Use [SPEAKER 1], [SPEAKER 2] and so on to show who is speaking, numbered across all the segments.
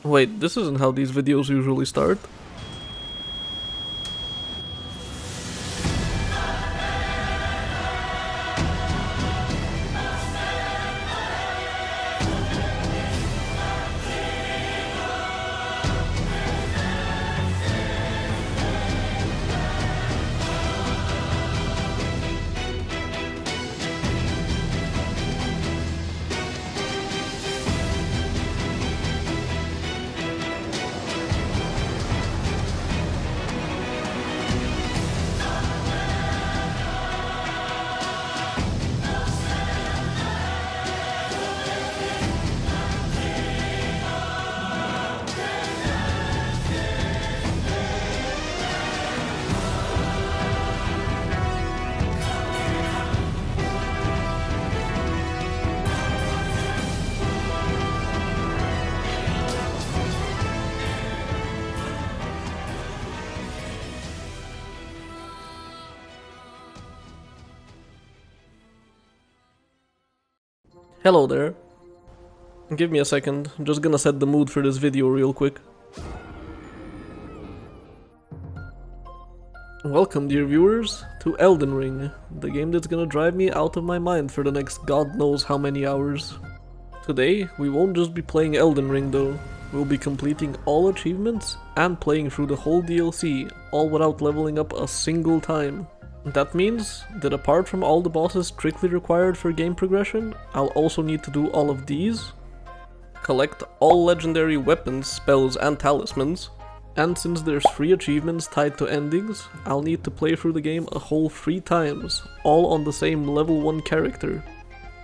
[SPEAKER 1] Wait, this isn't how these videos usually start. Hello there. Give me a second, I'm just gonna set the mood for this video real quick. Welcome, dear viewers, to Elden Ring, the game that's gonna drive me out of my mind for the next god knows how many hours. Today, we won't just be playing Elden Ring though, we'll be completing all achievements and playing through the whole DLC, all without leveling up a single time. That means that apart from all the bosses strictly required for game progression, I'll also need to do all of these, collect all legendary weapons, spells and talismans, and since there's 3 achievements tied to endings, I'll need to play through the game a whole 3 times, all on the same level 1 character.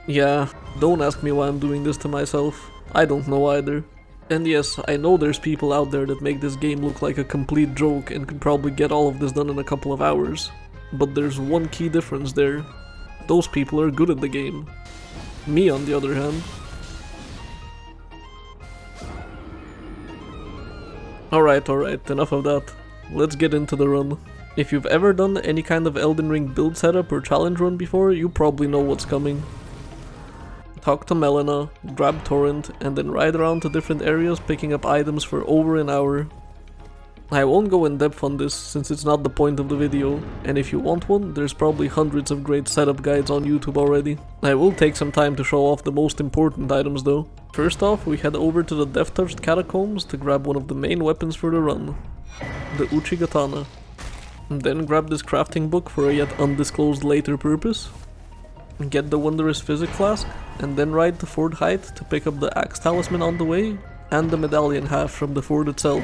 [SPEAKER 1] Yeah, don't ask me why I'm doing this to myself, I don't know either. And yes, I know there's people out there that make this game look like a complete joke and could probably get all of this done in a couple of hours. But there's one key difference there. Those people are good at the game. Me, on the other hand. Alright, enough of that. Let's get into the run. If you've ever done any kind of Elden Ring build setup or challenge run before, you probably know what's coming. Talk to Melina, grab Torrent, and then ride around to different areas picking up items for over an hour. I won't go in depth on this since it's not the point of the video, and if you want one, there's probably hundreds of great setup guides on YouTube already. I will take some time to show off the most important items though. First off, we head over to the Death-Touched Catacombs to grab one of the main weapons for the run, the Uchigatana. Then grab this crafting book for a yet undisclosed later purpose, get the Wondrous Physic Flask, and then ride to Fort Height to pick up the Axe Talisman on the way, and the Medallion Half from the fort itself.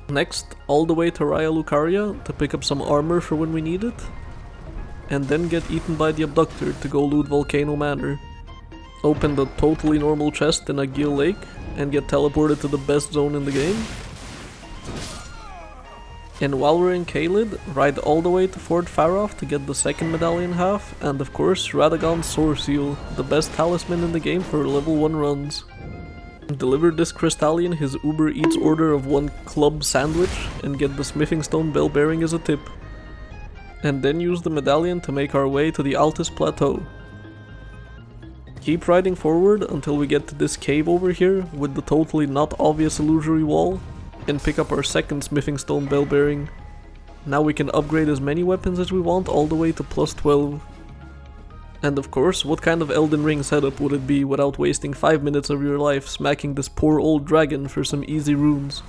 [SPEAKER 1] Next, all the way to Raya Lucaria to pick up some armor for when we need it, and then get eaten by the Abductor to go loot Volcano Manor. Open the totally normal chest in Agil Lake and get teleported to the best zone in the game. And while we're in Caelid, ride all the way to Fort Faroth to get the second Medallion Half, and of course Radagon's Sword Seal, the best talisman in the game for level 1 runs. Deliver this Crystallion his Uber Eats order of 1 club sandwich and get the Smithing Stone bell bearing as a tip. And then use the medallion to make our way to the Altus Plateau. Keep riding forward until we get to this cave over here with the totally not obvious illusory wall, and pick up our second Smithing Stone bell bearing. Now we can upgrade as many weapons as we want all the way to plus 12. And of course, what kind of Elden Ring setup would it be without wasting 5 minutes of your life smacking this poor old dragon for some easy runes?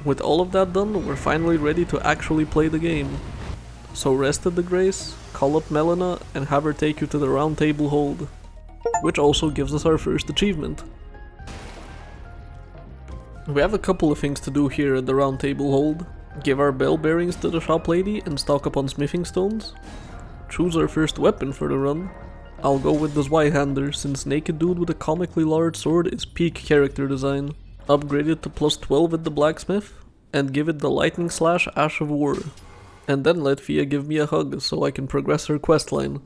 [SPEAKER 1] With all of that done, we're finally ready to actually play the game. So rest at the Grace, call up Melina, and have her take you to the Round Table Hold, which also gives us our first achievement. We have a couple of things to do here at the Round Table Hold. Give our bell bearings to the shop lady and stock up on smithing stones. Choose our first weapon for the run. I'll go with the Zweihander since Naked Dude with a comically large sword is peak character design. Upgrade it to plus 12 at the blacksmith, and give it the Lightning Slash Ash of War. And then let Fia give me a hug so I can progress her questline.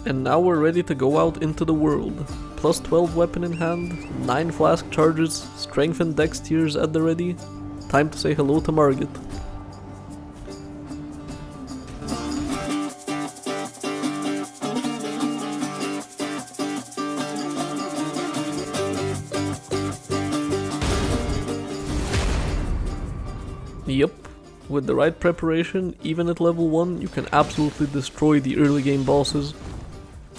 [SPEAKER 1] And now we're ready to go out into the world. Plus 12 weapon in hand, 9 flask charges, strength and dex tiers at the ready. Time to say hello to Margit. With the right preparation, even at level 1, you can absolutely destroy the early game bosses.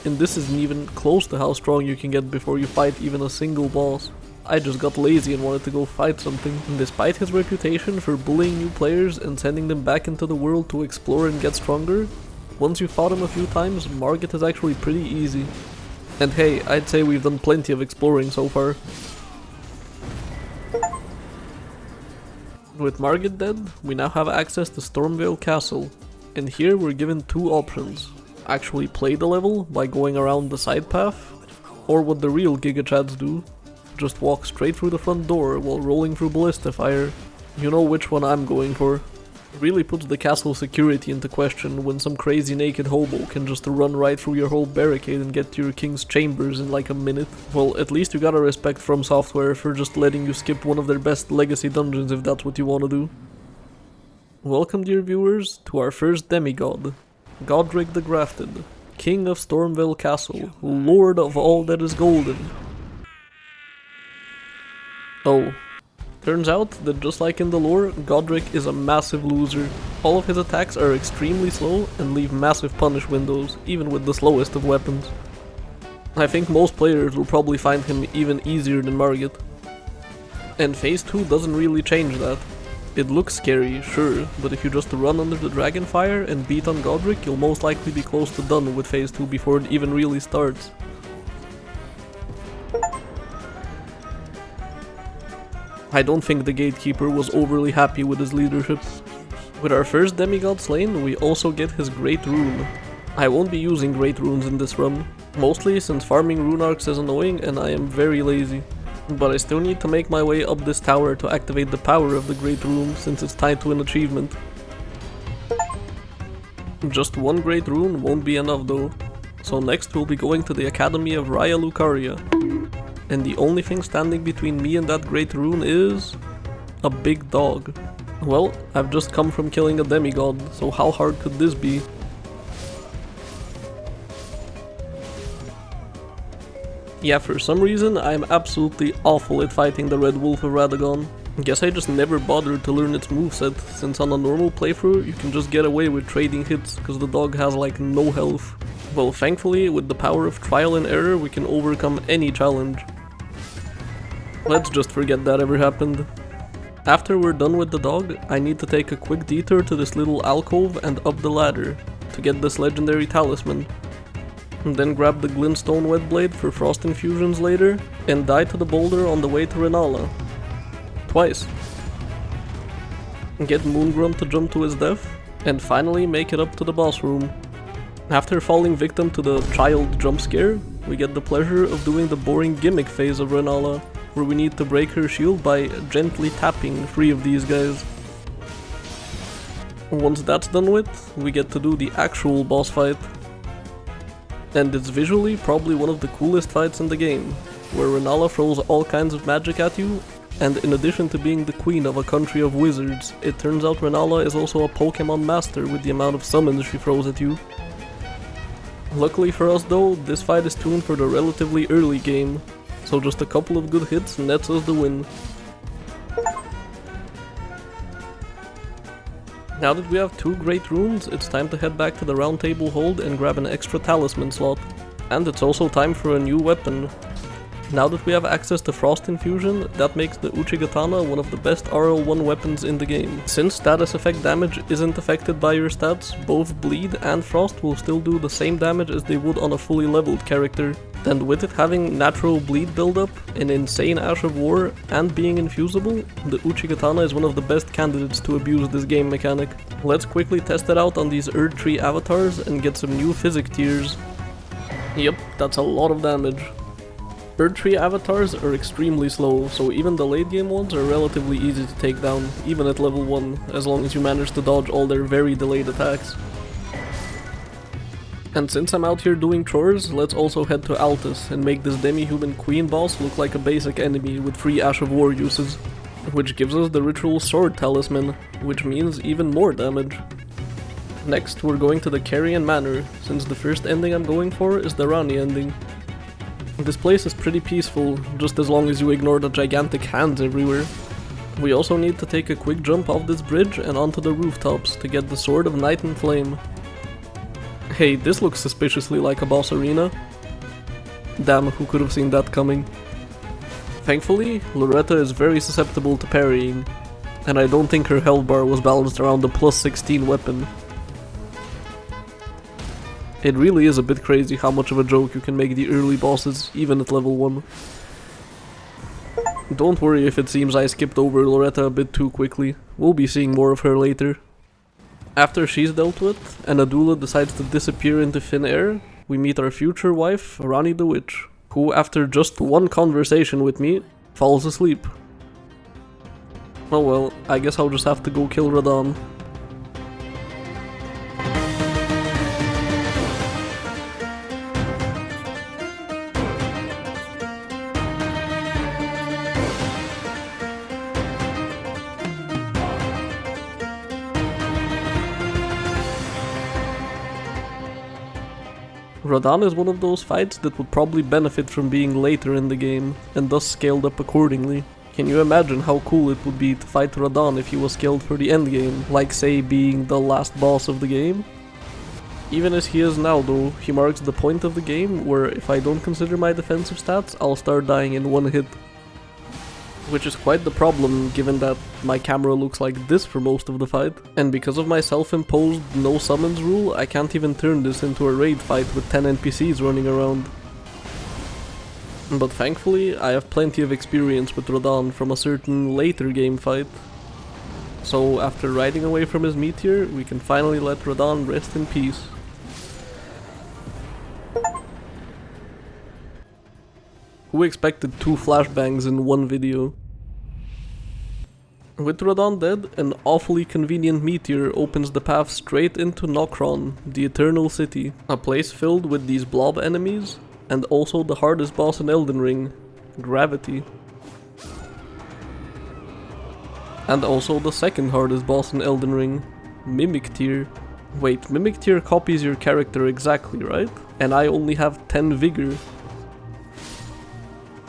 [SPEAKER 1] And this isn't even close to how strong you can get before you fight even a single boss. I just got lazy and wanted to go fight something. And despite his reputation for bullying new players and sending them back into the world to explore and get stronger, once you fought him a few times, Margit is actually pretty easy. And hey, I'd say we've done plenty of exploring so far. With Margit dead, we now have access to Stormvale Castle, and here we're given two options. Actually play the level by going around the side path, or what the real Giga Chads do, just walk straight through the front door while rolling through ballista fire. You know which one I'm going for. It really puts the castle security into question when some crazy naked hobo can just run right through your whole barricade and get to your king's chambers in like a minute. Well, at least you gotta respect From Software for just letting you skip one of their best legacy dungeons if that's what you wanna do. Welcome, dear viewers, to our first demigod, Godric the Grafted, King of Stormvale Castle, Lord of all that is golden. Oh. Turns out that just like in the lore, Godric is a massive loser. All of his attacks are extremely slow and leave massive punish windows, even with the slowest of weapons. I think most players will probably find him even easier than Margit. And Phase 2 doesn't really change that. It looks scary, sure, but if you just run under the Dragonfire and beat on Godric, you'll most likely be close to done with Phase 2 before it even really starts. I don't think the Gatekeeper was overly happy with his leadership. With our first demigod slain, we also get his Great Rune. I won't be using Great Runes in this run, mostly since farming rune arcs is annoying and I am very lazy. But I still need to make my way up this tower to activate the power of the Great Rune since it's tied to an achievement. Just one Great Rune won't be enough though, so next we'll be going to the Academy of Raya Lucaria. And the only thing standing between me and that Great Rune is a big dog. Well, I've just come from killing a demigod, so how hard could this be? Yeah, for some reason I'm absolutely awful at fighting the Red Wolf of Radagon. Guess I just never bothered to learn its moveset, since on a normal playthrough you can just get away with trading hits cause the dog has like no health. Well, thankfully with the power of trial and error we can overcome any challenge. Let's just forget that ever happened. After we're done with the dog, I need to take a quick detour to this little alcove and up the ladder to get this legendary talisman. And then grab the glintstone whetblade for frost infusions later, and die to the boulder on the way to Renala. Twice. Get Moongrum to jump to his death, and finally make it up to the boss room. After falling victim to the child jump scare, we get the pleasure of doing the boring gimmick phase of Renala, where we need to break her shield by gently tapping 3 of these guys. Once that's done with, we get to do the actual boss fight. And it's visually probably one of the coolest fights in the game, where Renala throws all kinds of magic at you, and in addition to being the queen of a country of wizards, it turns out Renala is also a Pokemon master with the amount of summons she throws at you. Luckily for us though, this fight is tuned for the relatively early game, so just a couple of good hits nets us the win. Now that we have 2 Great Runes, it's time to head back to the Round Table Hold and grab an extra talisman slot. And it's also time for a new weapon. Now that we have access to Frost Infusion, that makes the Uchigatana one of the best RL1 weapons in the game. Since status effect damage isn't affected by your stats, both Bleed and Frost will still do the same damage as they would on a fully leveled character. And with it having natural bleed buildup, an insane Ash of War, and being infusible, the Uchigatana is one of the best candidates to abuse this game mechanic. Let's quickly test it out on these Erdtree avatars and get some new physic tiers. Yep, that's a lot of damage. Erdtree avatars are extremely slow, so even the late game ones are relatively easy to take down, even at level 1, as long as you manage to dodge all their very delayed attacks. And since I'm out here doing chores, let's also head to Altus and make this demi-human queen boss look like a basic enemy with 3 Ash of War uses. Which gives us the ritual sword talisman, which means even more damage. Next we're going to the Carrion Manor, since the first ending I'm going for is the Rani ending. This place is pretty peaceful, just as long as you ignore the gigantic hands everywhere. We also need to take a quick jump off this bridge and onto the rooftops to get the Sword of Night and Flame. Hey, this looks suspiciously like a boss arena. Damn, who could have seen that coming? Thankfully, Loretta is very susceptible to parrying, and I don't think her health bar was balanced around the plus 16 weapon. It really is a bit crazy how much of a joke you can make the early bosses, even at level 1. Don't worry if it seems I skipped over Loretta a bit too quickly, we'll be seeing more of her later. After she's dealt with, and Adula decides to disappear into thin air, we meet our future wife, Rani the Witch, who after just one conversation with me, falls asleep. Oh well, I guess I'll just have to go kill Radahn. Radahn is one of those fights that would probably benefit from being later in the game, and thus scaled up accordingly. Can you imagine how cool it would be to fight Radahn if he was scaled for the endgame, like say being the last boss of the game? Even as he is now though, he marks the point of the game where if I don't consider my defensive stats, I'll start dying in one hit. Which is quite the problem given that my camera looks like this for most of the fight, and because of my self-imposed no summons rule, I can't even turn this into a raid fight with 10 NPCs running around. But thankfully, I have plenty of experience with Radahn from a certain later game fight. So after riding away from his meteor, we can finally let Radahn rest in peace. Who expected 2 flashbangs in one video? With Radahn dead, an awfully convenient meteor opens the path straight into Nokron, the Eternal City, a place filled with these blob enemies, and also the hardest boss in Elden Ring, Gravity. And also the second hardest boss in Elden Ring, Mimic Tear. Wait, Mimic Tear copies your character exactly, right? And I only have 10 vigor.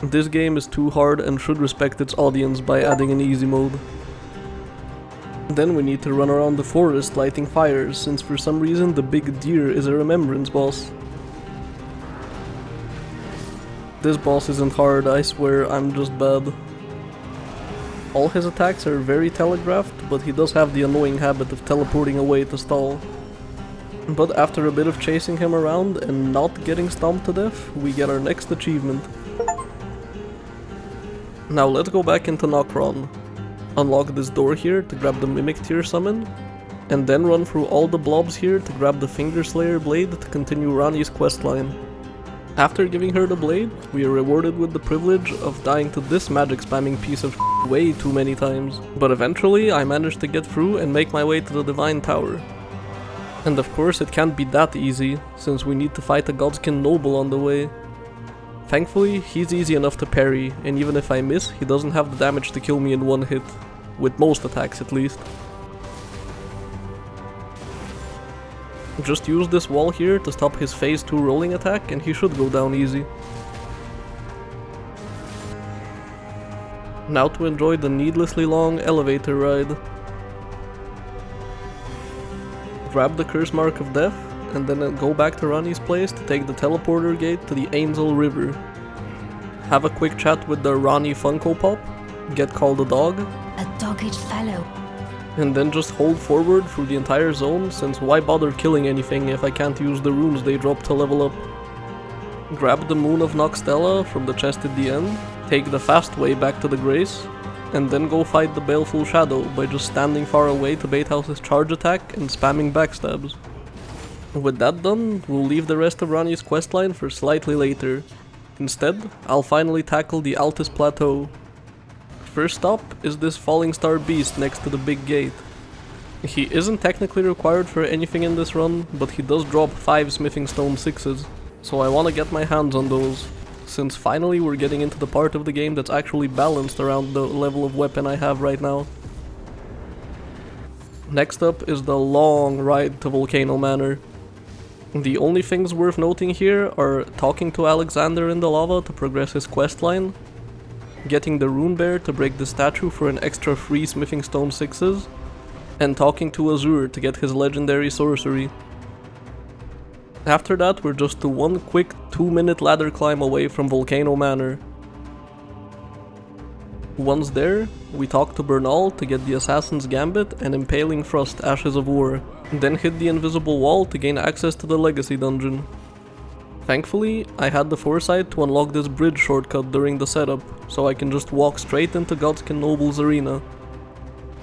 [SPEAKER 1] This game is too hard and should respect its audience by adding an easy mode. Then we need to run around the forest lighting fires, since for some reason the big deer is a remembrance boss. This boss isn't hard, I swear, I'm just bad. All his attacks are very telegraphed, but he does have the annoying habit of teleporting away to stall. But after a bit of chasing him around and not getting stomped to death, we get our next achievement. Now let's go back into Nokron, unlock this door here to grab the Mimic Tear summon, and then run through all the blobs here to grab the Finger Slayer blade to continue Rani's questline. After giving her the blade, we are rewarded with the privilege of dying to this magic spamming piece of way too many times, but eventually I managed to get through and make my way to the Divine Tower. And of course it can't be that easy, since we need to fight a Godskin Noble on the way. Thankfully, he's easy enough to parry, and even if I miss, he doesn't have the damage to kill me in one hit. With most attacks at least. Just use this wall here to stop his phase 2 rolling attack and he should go down easy. Now to enjoy the needlessly long elevator ride. Grab the Curse Mark of Death, and then go back to Rani's place to take the teleporter gate to the Ainzel River. Have a quick chat with the Rani Funko Pop, get called a dog.
[SPEAKER 2] A dogged fellow.
[SPEAKER 1] And then just hold forward through the entire zone, since why bother killing anything if I can't use the runes they drop to level up. Grab the Moon of Noxtella from the chest at the end, take the fast way back to the Grace, and then go fight the Baleful Shadow by just standing far away to bait out his charge attack and spamming backstabs. With that done, we'll leave the rest of Rani's questline for slightly later. Instead, I'll finally tackle the Altus Plateau. First stop is this Falling Star Beast next to the big gate. He isn't technically required for anything in this run, but he does drop 5 Smithing Stone 6s, so I wanna get my hands on those, since finally we're getting into the part of the game that's actually balanced around the level of weapon I have right now. Next up is the long ride to Volcano Manor. The only things worth noting here are talking to Alexander in the lava to progress his questline, getting the rune bear to break the statue for an extra free smithing stone 6s, and talking to Azur to get his legendary sorcery. After that, we're just one quick 2-minute ladder climb away from Volcano Manor. Once there, we talk to Bernal to get the Assassin's Gambit and Impaling Frost Ashes of War, then hit the invisible wall to gain access to the Legacy Dungeon. Thankfully, I had the foresight to unlock this bridge shortcut during the setup, so I can just walk straight into Godskin Noble's arena.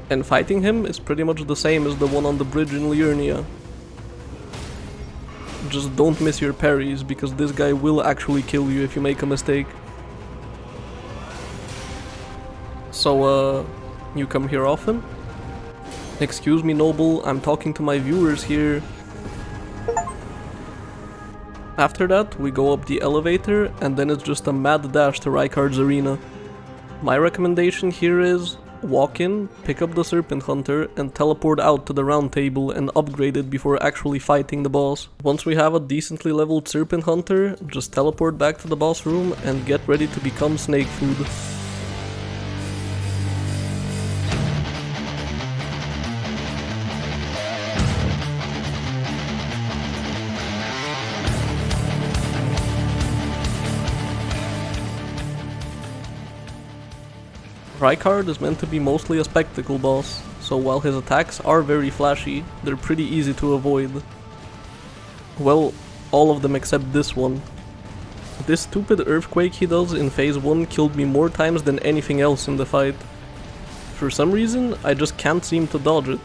[SPEAKER 1] And fighting him is pretty much the same as the one on the bridge in Liurnia. Just don't miss your parries, because this guy will actually kill you if you make a mistake. So, you come here often? Excuse me, Noble, I'm talking to my viewers here. After that, we go up the elevator, and then it's just a mad dash to Rykard's arena. My recommendation here is walk in, pick up the Serpent Hunter, and teleport out to the round table and upgrade it before actually fighting the boss. Once we have a decently leveled Serpent Hunter, just teleport back to the boss room and get ready to become snake food. Rykard is meant to be mostly a spectacle boss, so while his attacks are very flashy, they're pretty easy to avoid. Well, all of them except this one. This stupid earthquake he does in phase 1 killed me more times than anything else in the fight. For some reason, I just can't seem to dodge it.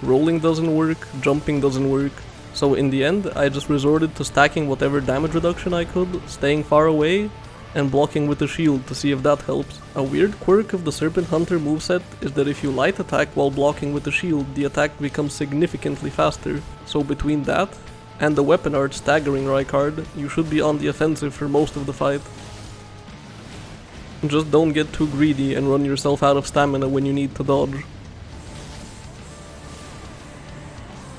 [SPEAKER 1] Rolling doesn't work, jumping doesn't work, so in the end I just resorted to stacking whatever damage reduction I could, staying far away, and blocking with the shield to see if that helps. A weird quirk of the Serpent Hunter moveset is that if you light attack while blocking with the shield, the attack becomes significantly faster. So between that and the weapon art staggering Rykard, you should be on the offensive for most of the fight. Just don't get too greedy and run yourself out of stamina when you need to dodge.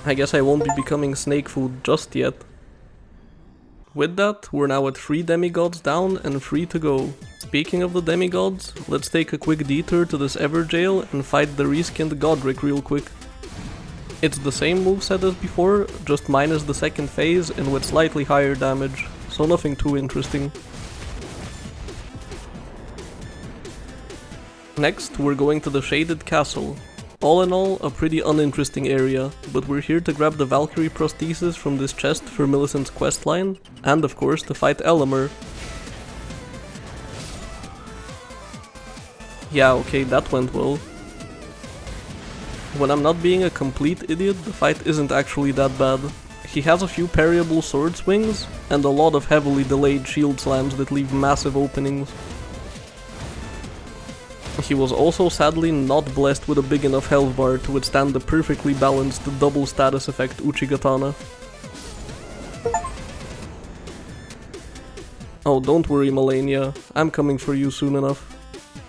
[SPEAKER 1] I guess I won't be becoming snake food just yet. With that, we're now at 3 demigods down and free to go. Speaking of the demigods, let's take a quick detour to this Everjail and fight the reskinned Godric real quick. It's the same moveset as before, just minus the second phase and with slightly higher damage, so nothing too interesting. Next, we're going to the Shaded Castle. All in all, a pretty uninteresting area, but we're here to grab the Valkyrie prosthesis from this chest for Millicent's questline, and of course to fight Elemer. Yeah, okay, that went well. When I'm not being a complete idiot, the fight isn't actually that bad. He has a few parryable sword swings, and a lot of heavily delayed shield slams that leave massive openings. He was also sadly not blessed with a big enough health bar to withstand the perfectly balanced double status effect Uchigatana. Oh, don't worry Malenia, I'm coming for you soon enough.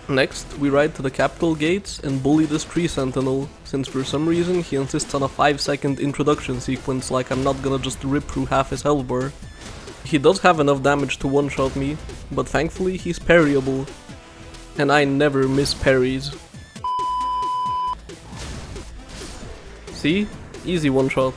[SPEAKER 1] Next, we ride to the capital gates and bully this tree sentinel, since for some reason he insists on a 5-second introduction sequence like I'm not gonna just rip through half his health bar. He does have enough damage to one-shot me, but thankfully he's parryable. And I never miss parries. See? Easy one-shot.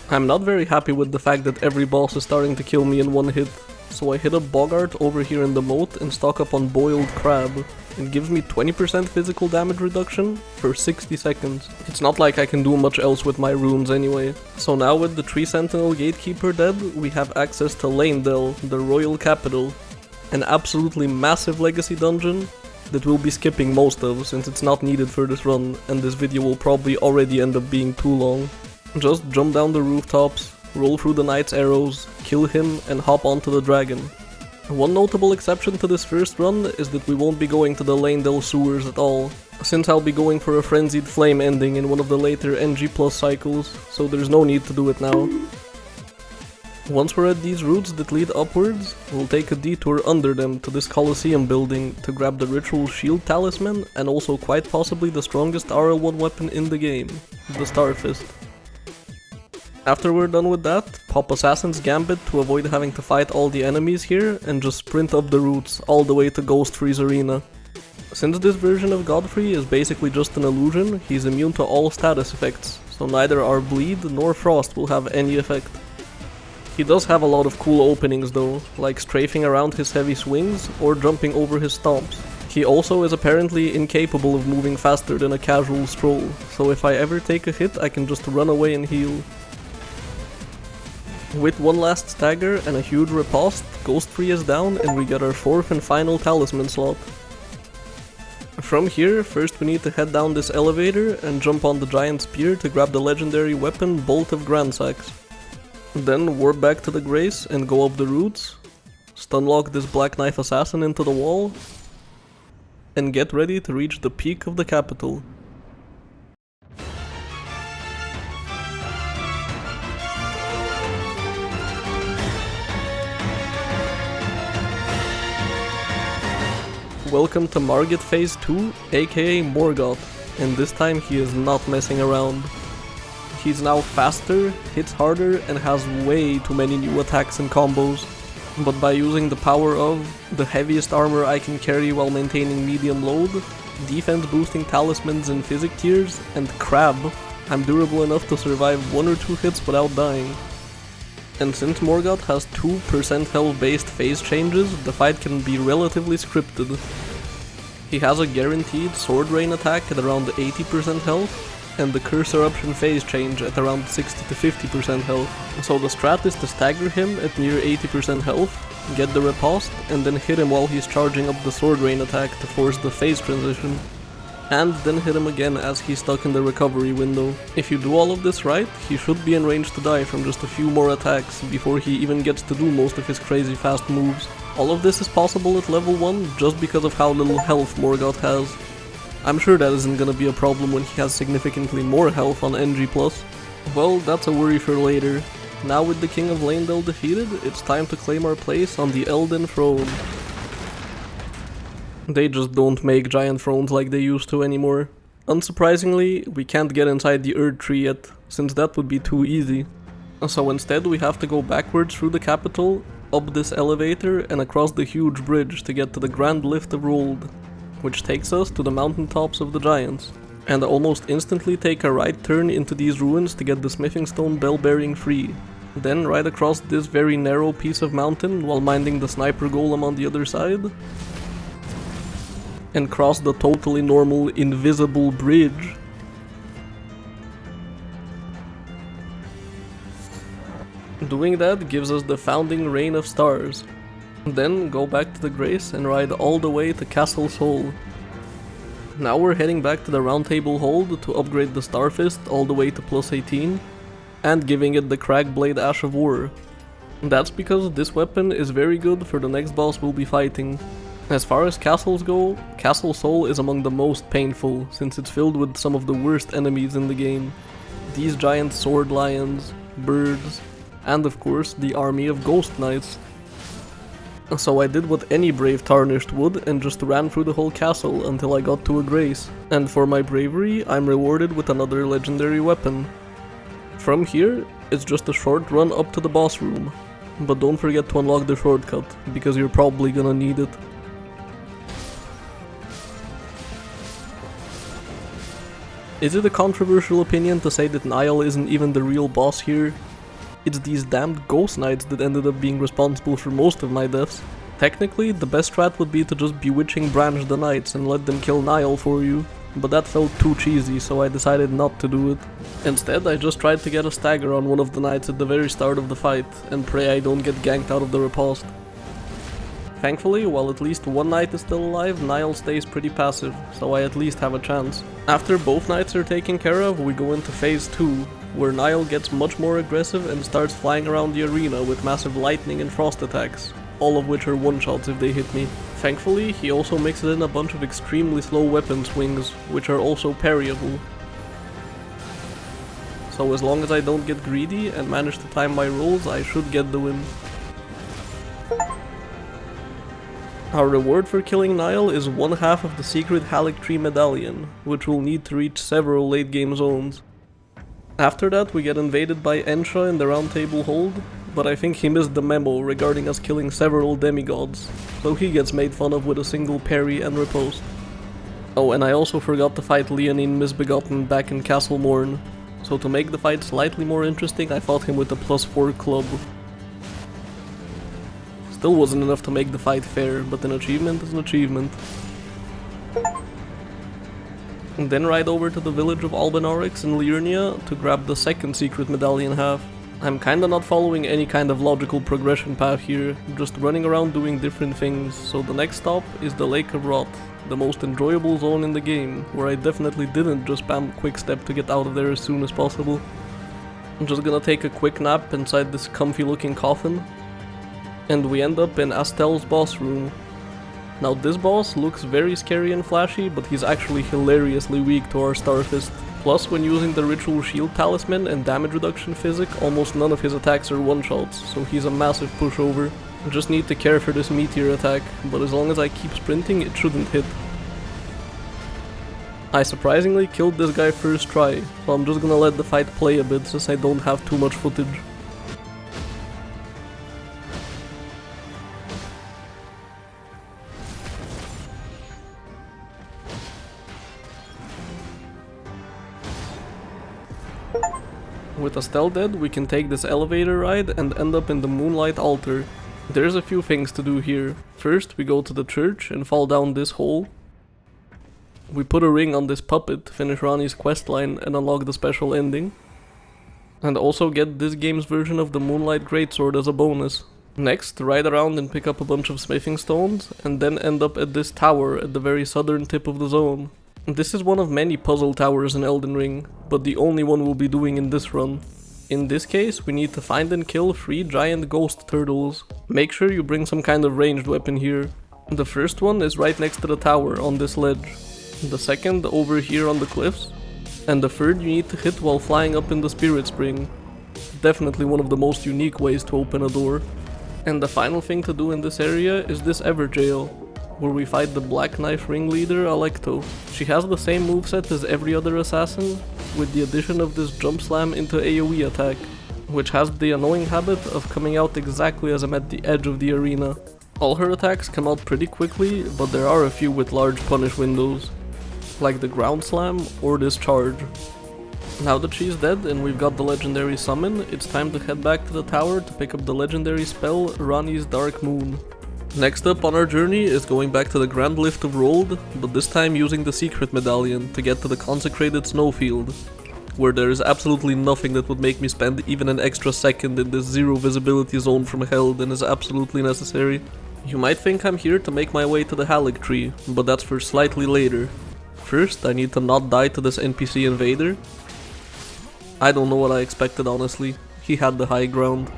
[SPEAKER 1] I'm not very happy with the fact that every boss is starting to kill me in one hit, so I hit up Bogart over here in the moat and stock up on Boiled Crab. It gives me 20% physical damage reduction for 60 seconds. It's not like I can do much else with my runes anyway. So now with the Tree Sentinel Gatekeeper dead, we have access to Lanedell, the royal capital. An absolutely massive legacy dungeon that we'll be skipping most of since it's not needed for this run and this video will probably already end up being too long. Just jump down the rooftops, roll through the knight's arrows, kill him and hop onto the dragon. One notable exception to this first run is that we won't be going to the Lanedell sewers at all, since I'll be going for a Frenzied Flame ending in one of the later NG+ cycles, so there's no need to do it now. Once we're at these routes that lead upwards, we'll take a detour under them to this Colosseum building to grab the Ritual Shield Talisman and also quite possibly the strongest RL1 weapon in the game, the Starfist. After we're done with that, pop Assassin's Gambit to avoid having to fight all the enemies here and just sprint up the routes all the way to Godfrey's arena. Since this version of Godfrey is basically just an illusion, he's immune to all status effects, so neither our bleed nor frost will have any effect. He does have a lot of cool openings though, like strafing around his heavy swings or jumping over his stomps. He also is apparently incapable of moving faster than a casual stroll, so if I ever take a hit I can just run away and heal. With one last stagger and a huge riposte, Godfrey is down and we get our fourth and final talisman slot. From here, first we need to head down this elevator and jump on the giant spear to grab the legendary weapon Bolt of Grandsax. Then warp back to the Grace and go up the routes, stunlock this Black Knife Assassin into the wall, and get ready to reach the peak of the capital. Welcome to Margit Phase 2, aka Morgoth, and this time he is not messing around. He's now faster, hits harder, and has way too many new attacks and combos. But by using the power of the heaviest armor I can carry while maintaining medium load, defense boosting talismans in physic tiers, and crab, I'm durable enough to survive 1 or 2 hits without dying. And since Morgoth has 2% health based phase changes, the fight can be relatively scripted. He has a guaranteed sword rain attack at around 80% health, and the Curse Eruption phase change at around 60 to 50% health. So the strat is to stagger him at near 80% health, get the riposte, and then hit him while he's charging up the sword rain attack to force the phase transition. And then hit him again as he's stuck in the recovery window. If you do all of this right, he should be in range to die from just a few more attacks before he even gets to do most of his crazy fast moves. All of this is possible at level 1 just because of how little health Morgoth has. I'm sure that isn't gonna be a problem when he has significantly more health on NG+. Well, that's a worry for later. Now with the King of Leyndell defeated, it's time to claim our place on the Elden throne. They just don't make giant thrones like they used to anymore. Unsurprisingly, we can't get inside the Erd Tree yet, since that would be too easy. So instead we have to go backwards through the capital, up this elevator and across the huge bridge to get to the Grand Lift of Rold, which takes us to the mountaintops of the giants. And almost instantly take a right turn into these ruins to get the Smithing Stone Bell Bearing free. Then ride across this very narrow piece of mountain while minding the sniper golem on the other side. And cross the totally normal invisible bridge. Doing that gives us the Founding Reign of Stars. Then go back to the Grace and ride all the way to Castle Sol. Now we're heading back to the Round Table Hold to upgrade the Starfist all the way to plus 18, and giving it the Cragblade Ash of War. That's because this weapon is very good for the next boss we'll be fighting. As far as castles go, Castle Sol is among the most painful, since it's filled with some of the worst enemies in the game. These giant sword lions, birds, and of course the army of ghost knights. So I did what any brave Tarnished would and just ran through the whole castle until I got to a Grace. And for my bravery, I'm rewarded with another legendary weapon. From here, it's just a short run up to the boss room. But don't forget to unlock the shortcut, because you're probably gonna need it. Is it a controversial opinion to say that Niall isn't even the real boss here? It's these damned ghost knights that ended up being responsible for most of my deaths. Technically, the best strat would be to just bewitching branch the knights and let them kill Niall for you, but that felt too cheesy, so I decided not to do it. Instead, I just tried to get a stagger on one of the knights at the very start of the fight, and pray I don't get ganked out of the riposte. Thankfully, while at least one knight is still alive, Niall stays pretty passive, so I at least have a chance. After both knights are taken care of, we go into phase 2, where Niall gets much more aggressive and starts flying around the arena with massive lightning and frost attacks, all of which are one-shots if they hit me. Thankfully, he also mixes in a bunch of extremely slow weapon swings, which are also parryable. So as long as I don't get greedy and manage to time my rolls, I should get the win. Our reward for killing Niall is 1/2 of the secret Halleck Tree Medallion, which we'll need to reach several late game zones. After that we get invaded by Ensha in the Round Table Hold, but I think he missed the memo regarding us killing several demigods, so he gets made fun of with a single parry and riposte. Oh, and I also forgot to fight Leonine Misbegotten back in Castle Morn, so to make the fight slightly more interesting I fought him with a +4 club. Still wasn't enough to make the fight fair, but an achievement is an achievement. And then ride over to the village of Albinaurix in Liurnia to grab the second secret medallion half. I'm kinda not following any kind of logical progression path here, just running around doing different things, so the next stop is the Lake of Rot, the most enjoyable zone in the game, where I definitely didn't just spam quick step to get out of there as soon as possible. I'm just gonna take a quick nap inside this comfy looking coffin, and we end up in Astel's boss room. Now this boss looks very scary and flashy, but he's actually hilariously weak to our Starfist. Plus, when using the Ritual Shield Talisman and damage reduction physic, almost none of his attacks are one-shots, so he's a massive pushover. I just need to care for this meteor attack, but as long as I keep sprinting, it shouldn't hit. I surprisingly killed this guy first try, so I'm just gonna let the fight play a bit since I don't have too much footage. With Astel dead, we can take this elevator ride and end up in the Moonlight Altar. There's a few things to do here. First, we go to the church and fall down this hole. We put a ring on this puppet to finish Ronnie's questline and unlock the special ending. And also get this game's version of the Moonlight Greatsword as a bonus. Next, ride around and pick up a bunch of smithing stones, and then end up at this tower at the very southern tip of the zone. This is one of many puzzle towers in Elden Ring, but the only one we'll be doing in this run. In this case, we need to find and kill 3 giant ghost turtles. Make sure you bring some kind of ranged weapon here. The first one is right next to the tower on this ledge. The second over here on the cliffs. And the third you need to hit while flying up in the Spirit Spring. Definitely one of the most unique ways to open a door. And the final thing to do in this area is this Everjail, where we fight the Black Knife ringleader Alecto. She has the same moveset as every other assassin, with the addition of this jump slam into AoE attack, which has the annoying habit of coming out exactly as I'm at the edge of the arena. All her attacks come out pretty quickly, but there are a few with large punish windows, like the ground slam or this charge. Now that she's dead and we've got the legendary summon, it's time to head back to the tower to pick up the legendary spell Rani's Dark Moon. Next up on our journey is going back to the Grand Lift of Rold, but this time using the secret medallion to get to the consecrated snowfield, where there is absolutely nothing that would make me spend even an extra second in this zero visibility zone from hell than is absolutely necessary. You might think I'm here to make my way to the Halleck tree, but that's for slightly later. First, I need to not die to this NPC invader. I don't know what I expected, honestly. He had the high ground.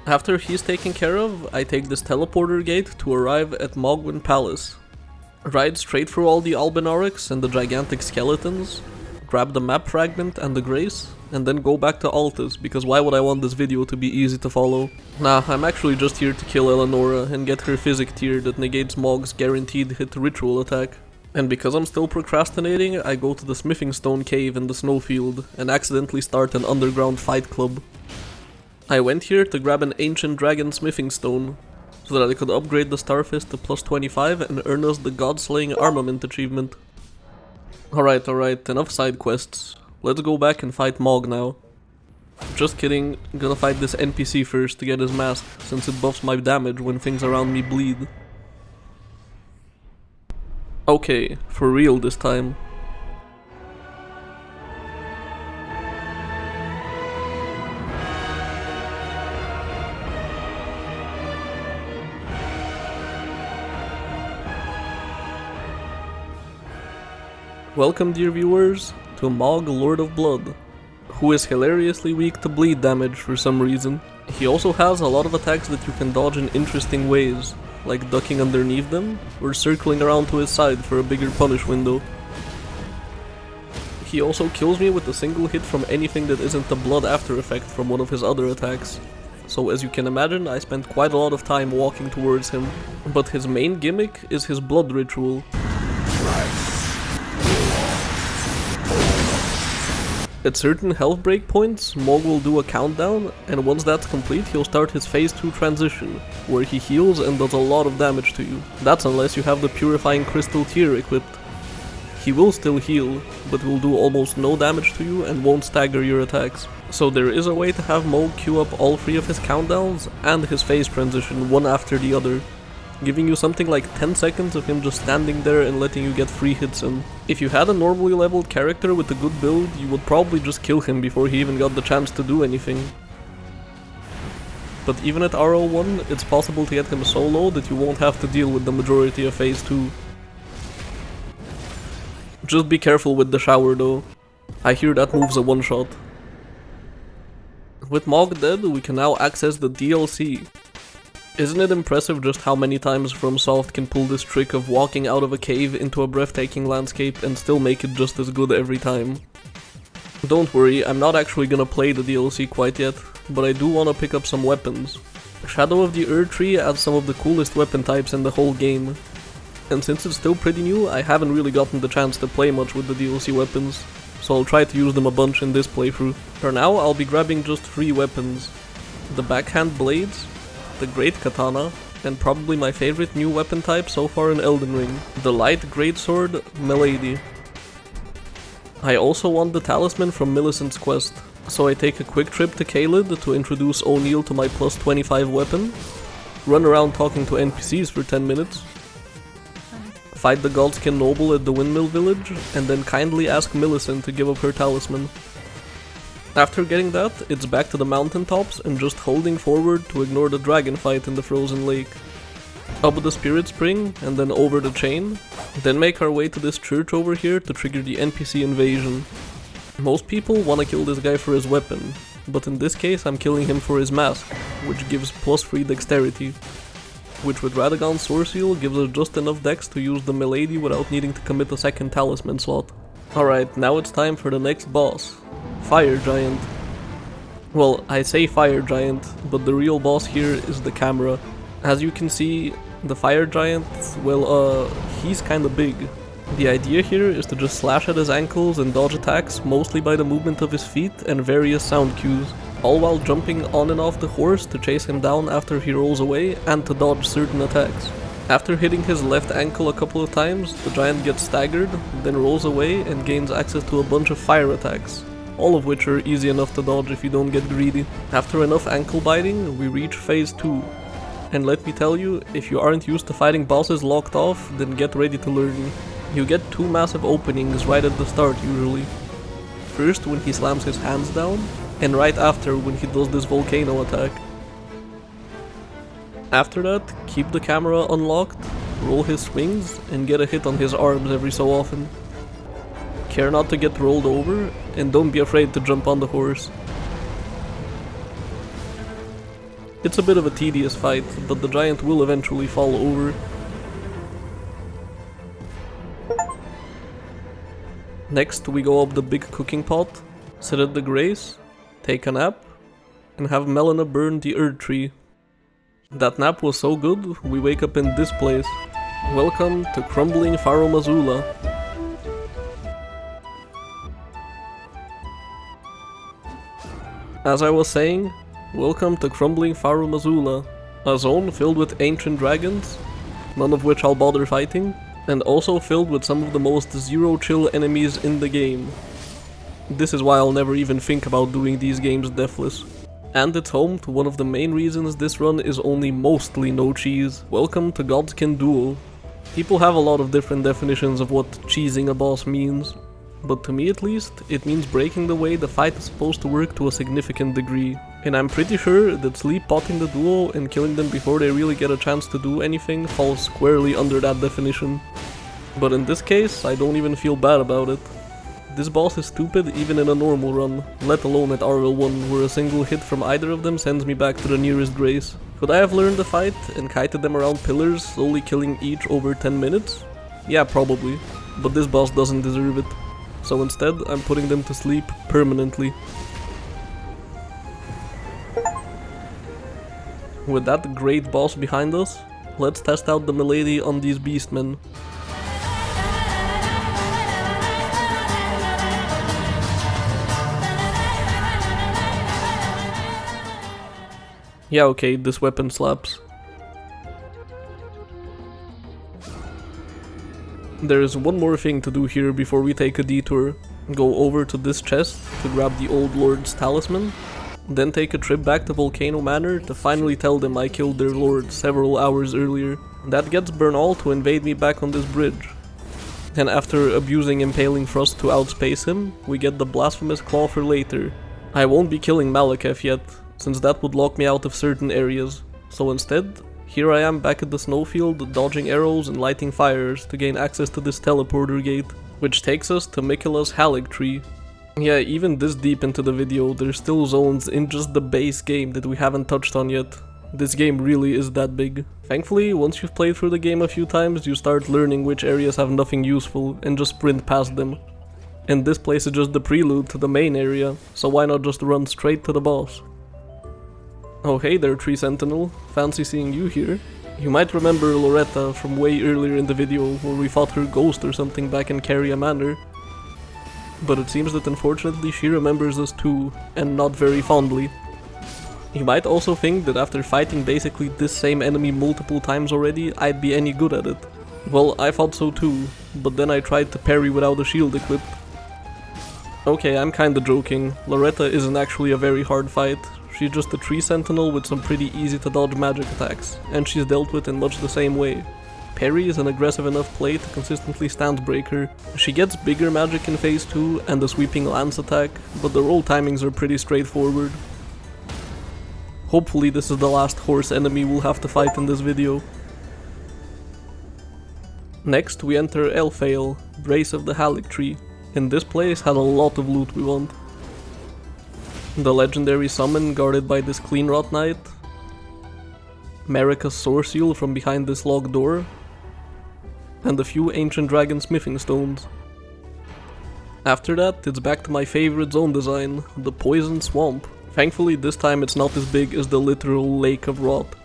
[SPEAKER 1] After he's taken care of, I take this teleporter gate to arrive at Mogwin Palace. Ride straight through all the Albinaurix and the gigantic skeletons, grab the map fragment and the grace, and then go back to Altus, because why would I want this video to be easy to follow? Nah, I'm actually just here to kill Eleonora and get her physic tier that negates Mog's guaranteed hit ritual attack. And because I'm still procrastinating, I go to the smithing stone cave in the snowfield and accidentally start an underground fight club. I went here to grab an ancient dragon smithing stone, so that I could upgrade the Starfist to +25 and earn us the God-slaying armament achievement. Alright, enough side quests. Let's go back and fight Mog now. Just kidding, I'm gonna fight this NPC first to get his mask, since it buffs my damage when things around me bleed. Okay, for real this time. Welcome, dear viewers, to Mog, Lord of Blood, who is hilariously weak to bleed damage for some reason. He also has a lot of attacks that you can dodge in interesting ways, like ducking underneath them, or circling around to his side for a bigger punish window. He also kills me with a single hit from anything that isn't the blood after effect from one of his other attacks. So as you can imagine, I spent quite a lot of time walking towards him, but his main gimmick is his blood ritual. At certain health breakpoints, Mog will do a countdown, and once that's complete he'll start his phase 2 transition, where he heals and does a lot of damage to you. That's unless you have the Purifying Crystal tier equipped. He will still heal, but will do almost no damage to you and won't stagger your attacks. So there is a way to have Mog queue up all 3 of his countdowns and his phase transition one after the other, giving you something like 10 seconds of him just standing there and letting you get free hits in. If you had a normally leveled character with a good build, you would probably just kill him before he even got the chance to do anything. But even at RL1, it's possible to get him so low that you won't have to deal with the majority of phase 2. Just be careful with the shower though. I hear that move's a one-shot. With Mog dead, we can now access the DLC. Isn't it impressive just how many times FromSoft can pull this trick of walking out of a cave into a breathtaking landscape and still make it just as good every time? Don't worry, I'm not actually gonna play the DLC quite yet, but I do wanna pick up some weapons. Shadow of the Erdtree adds some of the coolest weapon types in the whole game. And since it's still pretty new, I haven't really gotten the chance to play much with the DLC weapons, so I'll try to use them a bunch in this playthrough. For now, I'll be grabbing just 3 weapons. The backhand blades, the Great Katana, and probably my favorite new weapon type so far in Elden Ring, the Light Greatsword Milady. I also want the talisman from Millicent's quest, so I take a quick trip to Caelid to introduce O'Neil to my plus 25 weapon, run around talking to NPCs for 10 minutes, fight the Godskin Noble at the Windmill Village, and then kindly ask Millicent to give up her talisman. After getting that, it's back to the mountaintops and just holding forward to ignore the dragon fight in the frozen lake. Up the Spirit Spring and then over the chain, then make our way to this church over here to trigger the NPC invasion. Most people wanna kill this guy for his weapon, but in this case I'm killing him for his mask, which gives plus 3 dexterity, which with Radagon's Sourceal gives us just enough dex to use the Milady without needing to commit a second talisman slot. Alright, now it's time for the next boss. Fire Giant. Well, I say Fire Giant, but the real boss here is the camera. As you can see, the Fire Giant, well, he's kinda big. The idea here is to just slash at his ankles and dodge attacks mostly by the movement of his feet and various sound cues, all while jumping on and off the horse to chase him down after he rolls away and to dodge certain attacks. After hitting his left ankle a couple of times, the giant gets staggered, then rolls away and gains access to a bunch of fire attacks, all of which are easy enough to dodge if you don't get greedy. After enough ankle biting, we reach phase 2. And let me tell you, if you aren't used to fighting bosses locked off, then get ready to learn. You get 2 massive openings right at the start usually. First when he slams his hands down, and right after when he does this volcano attack. After that, keep the camera unlocked, roll his swings, and get a hit on his arms every so often. Care not to get rolled over, and don't be afraid to jump on the horse. It's a bit of a tedious fight, but the giant will eventually fall over. Next we go up the big cooking pot, sit at the grace, take a nap, and have Melina burn the Erdtree. That nap was so good, we wake up in this place. Welcome to Crumbling Faro Mazula. As I was saying, welcome to Crumbling Faro Mazula, a zone filled with ancient dragons, none of which I'll bother fighting, and also filled with some of the most zero-chill enemies in the game. This is why I'll never even think about doing these games deathless. And it's home to one of the main reasons this run is only mostly no cheese. Welcome to Godskin Duel. People have a lot of different definitions of what cheesing a boss means, but to me at least, it means breaking the way the fight is supposed to work to a significant degree. And I'm pretty sure that sleep potting the duo and killing them before they really get a chance to do anything falls squarely under that definition. But in this case, I don't even feel bad about it. This boss is stupid even in a normal run, let alone at RL1, where a single hit from either of them sends me back to the nearest grace. Could I have learned the fight and kited them around pillars, slowly killing each over 10 minutes? Yeah, probably, but this boss doesn't deserve it. So instead, I'm putting them to sleep permanently. With that great boss behind us, let's test out the Milady on these beastmen. Yeah, okay, this weapon slaps. There is one more thing to do here before we take a detour. Go over to this chest to grab the Old Lord's talisman, then take a trip back to Volcano Manor to finally tell them I killed their lord several hours earlier. That gets Bernal to invade me back on this bridge. And after abusing Impaling Frost to outspace him, we get the Blasphemous Claw for later. I won't be killing Malekith yet, since that would lock me out of certain areas. So instead, here I am back at the snowfield, dodging arrows and lighting fires to gain access to this teleporter gate, which takes us to Miquella's Halig tree. Yeah, even this deep into the video, there's still zones in just the base game that we haven't touched on yet. This game really is that big. Thankfully, once you've played through the game a few times, you start learning which areas have nothing useful and just sprint past them. And this place is just the prelude to the main area, so why not just run straight to the boss? Oh hey there, Tree Sentinel, fancy seeing you here. You might remember Loretta from way earlier in the video where we fought her ghost or something back in Caria Manor. But it seems that unfortunately she remembers us too, and not very fondly. You might also think that after fighting basically this same enemy multiple times already, I'd be any good at it. Well, I thought so too, but then I tried to parry without a shield equipped. Okay, I'm kinda joking, Loretta isn't actually a very hard fight. She's just a Tree Sentinel with some pretty easy to dodge magic attacks, and she's dealt with in much the same way. Parry is an aggressive enough play to consistently stance break her. She gets bigger magic in phase 2 and the sweeping lance attack, but the roll timings are pretty straightforward. Hopefully this is the last horse enemy we'll have to fight in this video. Next we enter Elphael, Brace of the Halig tree, and this place has a lot of loot we want. The legendary summon guarded by this Cleanrot Knight, Marika's Source Seal from behind this locked door, and a few ancient dragon smithing stones. After that, it's back to my favorite zone design, the Poison Swamp. Thankfully this time it's not as big as the literal Lake of Rot.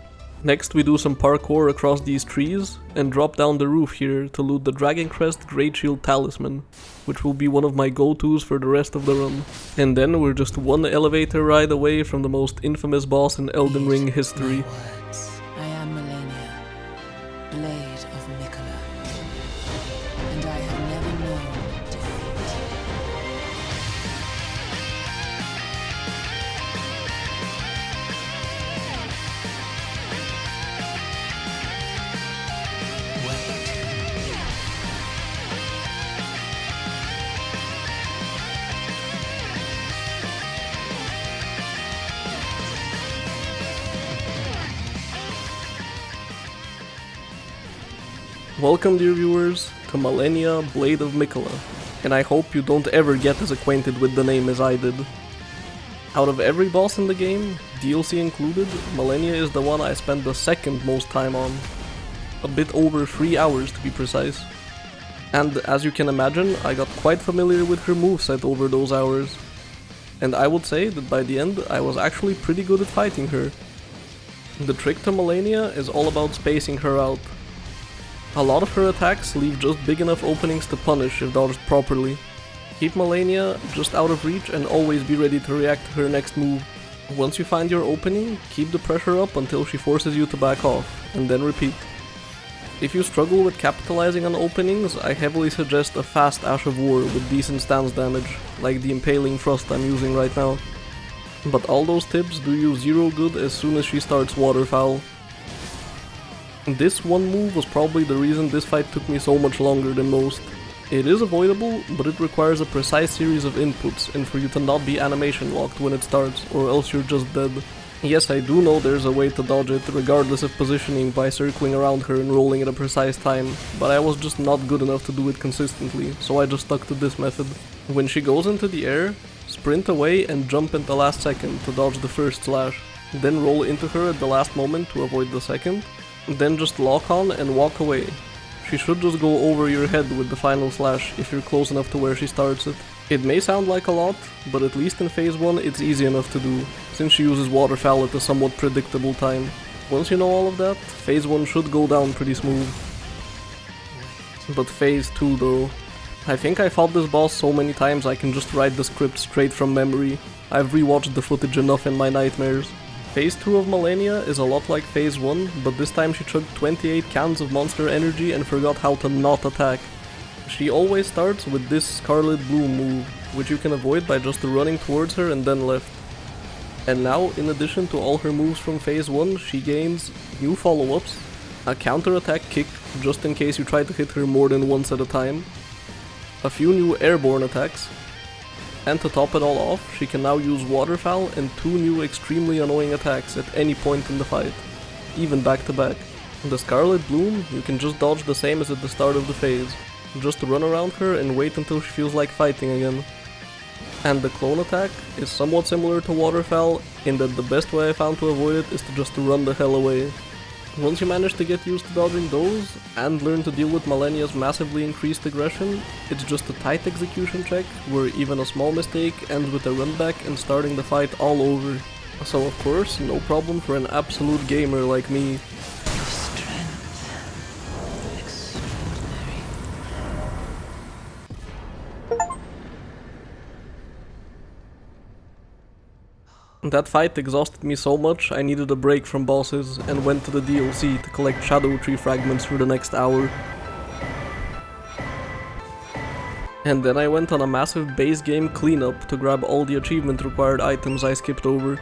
[SPEAKER 1] Next we do some parkour across these trees and drop down the roof here to loot the Dragon Crest Great Shield Talisman, which will be one of my go-tos for the rest of the run. And then we're just one elevator ride away from the most infamous boss in Elden Ring history.
[SPEAKER 2] I am Malenia, Blade of Miquella, and I have never known defeat.
[SPEAKER 1] Welcome dear viewers to Malenia, Blade of Miquella, and I hope you don't ever get as acquainted with the name as I did. Out of every boss in the game, DLC included, Malenia is the one I spent the second most time on. A bit over 3 hours to be precise. And as you can imagine, I got quite familiar with her moveset over those hours. And I would say that by the end I was actually pretty good at fighting her. The trick to Malenia is all about spacing her out. A lot of her attacks leave just big enough openings to punish if dodged properly. Keep Malenia just out of reach and always be ready to react to her next move. Once you find your opening, keep the pressure up until she forces you to back off, and then repeat. If you struggle with capitalizing on openings, I heavily suggest a fast Ash of War with decent stance damage, like the Impaling Frost I'm using right now. But all those tips do you zero good as soon as she starts Waterfowl. This one move was probably the reason this fight took me so much longer than most. It is avoidable, but it requires a precise series of inputs and for you to not be animation locked when it starts, or else you're just dead. Yes, I do know there's a way to dodge it regardless of positioning by circling around her and rolling at a precise time, but I was just not good enough to do it consistently, so I just stuck to this method. When she goes into the air, sprint away and jump at the last second to dodge the first slash, then roll into her at the last moment to avoid the second, then just lock on and walk away. She should just go over your head with the final slash if you're close enough to where she starts it. It may sound like a lot, but at least in phase 1 it's easy enough to do, since she uses Waterfowl at a somewhat predictable time. Once you know all of that, phase 1 should go down pretty smooth. But phase 2 though. I think I fought this boss so many times I can just write the script straight from memory. I've rewatched the footage enough in my nightmares. Phase 2 of Malenia is a lot like Phase 1, but this time she chugged 28 cans of monster energy and forgot how to not attack. She always starts with this Scarlet Bloom move, which you can avoid by just running towards her and then left. And now, in addition to all her moves from Phase 1, she gains new follow-ups, a counter-attack kick just in case you try to hit her more than once at a time, a few new airborne attacks, and to top it all off, she can now use Waterfowl and 2 new extremely annoying attacks at any point in the fight, even back to back. The Scarlet Bloom, you can just dodge the same as at the start of the phase, just run around her and wait until she feels like fighting again. And the clone attack is somewhat similar to Waterfowl in that the best way I found to avoid it is to just run the hell away. Once you manage to get used to dodging those, and learn to deal with Malenia's massively increased aggression, it's just a tight execution check, where even a small mistake ends with a run back and starting the fight all over. So of course, no problem for an absolute gamer like me. That fight exhausted me so much I needed a break from bosses and went to the DLC to collect Shadow Tree fragments for the next hour. And then I went on a massive base game cleanup to grab all the achievement required items I skipped over.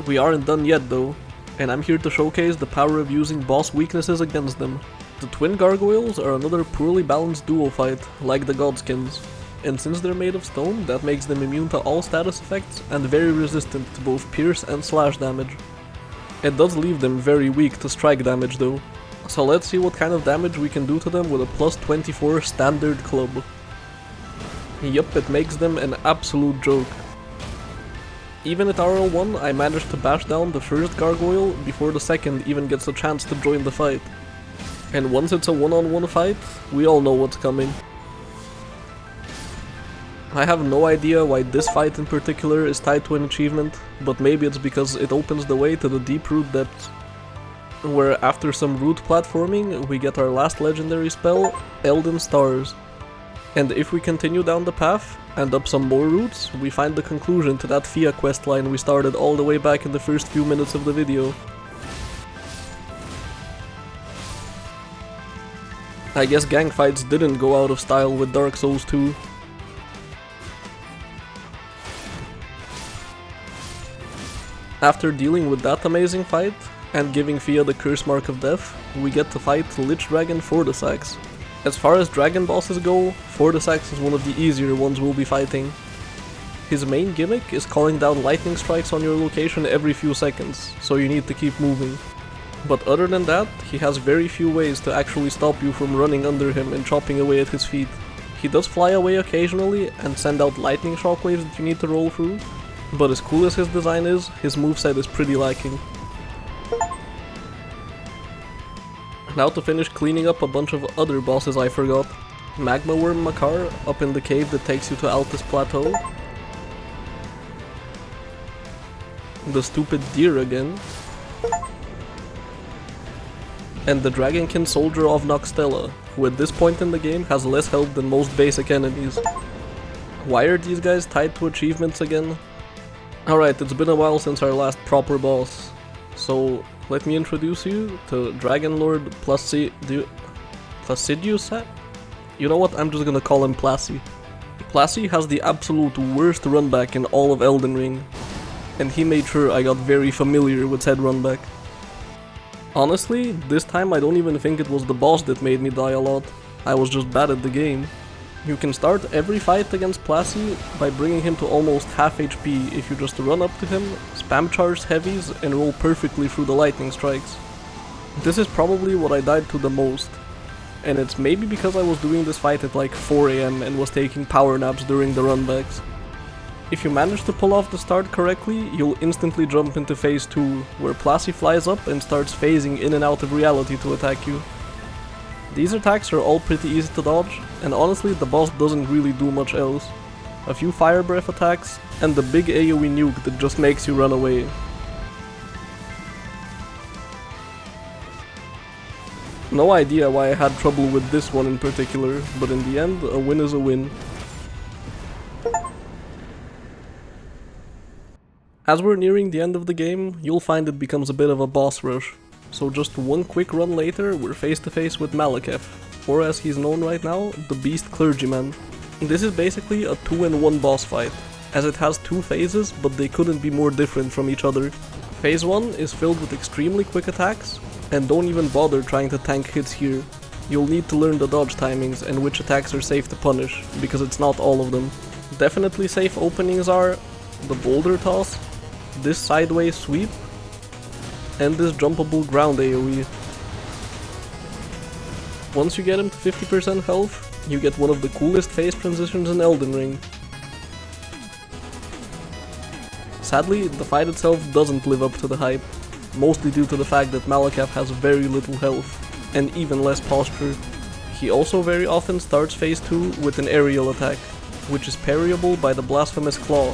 [SPEAKER 1] We aren't done yet though, and I'm here to showcase the power of using boss weaknesses against them. The twin gargoyles are another poorly balanced duo fight, like the godskins, and since they're made of stone, that makes them immune to all status effects and very resistant to both pierce and slash damage. It does leave them very weak to strike damage though, so let's see what kind of damage we can do to them with a plus 24 standard club. Yup, it makes them an absolute joke. Even at RL1, I managed to bash down the first gargoyle before the second even gets a chance to join the fight. And once it's a one-on-one fight, we all know what's coming. I have no idea why this fight in particular is tied to an achievement, but maybe it's because it opens the way to the Deep Root Depths, where after some root platforming, we get our last legendary spell, Elden Stars. And if we continue down the path, and up some more routes, we find the conclusion to that Fia questline we started all the way back in the first few minutes of the video. I guess gang fights didn't go out of style with Dark Souls 2. After dealing with that amazing fight, and giving Fia the curse mark of death, we get to fight Lich Dragon Fortisax. As far as dragon bosses go, Fortisax is one of the easier ones we'll be fighting. His main gimmick is calling down lightning strikes on your location every few seconds, so you need to keep moving. But other than that, he has very few ways to actually stop you from running under him and chopping away at his feet. He does fly away occasionally and send out lightning shockwaves that you need to roll through, but as cool as his design is, his moveset is pretty lacking. Now to finish cleaning up a bunch of other bosses I forgot. Magma Worm Makar up in the cave that takes you to Altus Plateau. The stupid deer again. And the Dragonkin Soldier of Noxtella, who at this point in the game has less health than most basic enemies. Why are these guys tied to achievements again? Alright, it's been a while since our last proper boss, so let me introduce you to Dragon Lord Placidius. You know what, I'm just gonna call him Placi. Placi has the absolute worst runback in all of Elden Ring, and he made sure I got very familiar with said runback. Honestly, this time I don't even think it was the boss that made me die a lot, I was just bad at the game. You can start every fight against Placi by bringing him to almost half HP if you just run up to him, spam charge heavies, and roll perfectly through the lightning strikes. This is probably what I died to the most, and it's maybe because I was doing this fight at like 4 AM and was taking power naps during the runbacks. If you manage to pull off the start correctly, you'll instantly jump into phase 2, where Placi flies up and starts phasing in and out of reality to attack you. These attacks are all pretty easy to dodge, and honestly the boss doesn't really do much else. A few fire breath attacks, and the big AoE nuke that just makes you run away. No idea why I had trouble with this one in particular, but in the end, a win is a win. As we're nearing the end of the game, you'll find it becomes a bit of a boss rush. So just one quick run later, we're face to face with Malekith, or as he's known right now, the Beast Clergyman. This is basically a 2-in-1 boss fight, as it has 2 phases, but they couldn't be more different from each other. Phase 1 is filled with extremely quick attacks, and don't even bother trying to tank hits here. You'll need to learn the dodge timings and which attacks are safe to punish, because it's not all of them. Definitely safe openings are the boulder toss, this sideways sweep, and this jumpable ground AoE. Once you get him to 50% health, you get one of the coolest phase transitions in Elden Ring. Sadly, the fight itself doesn't live up to the hype, mostly due to the fact that Malekith has very little health, and even less posture. He also very often starts phase 2 with an aerial attack, which is parryable by the Blasphemous Claw.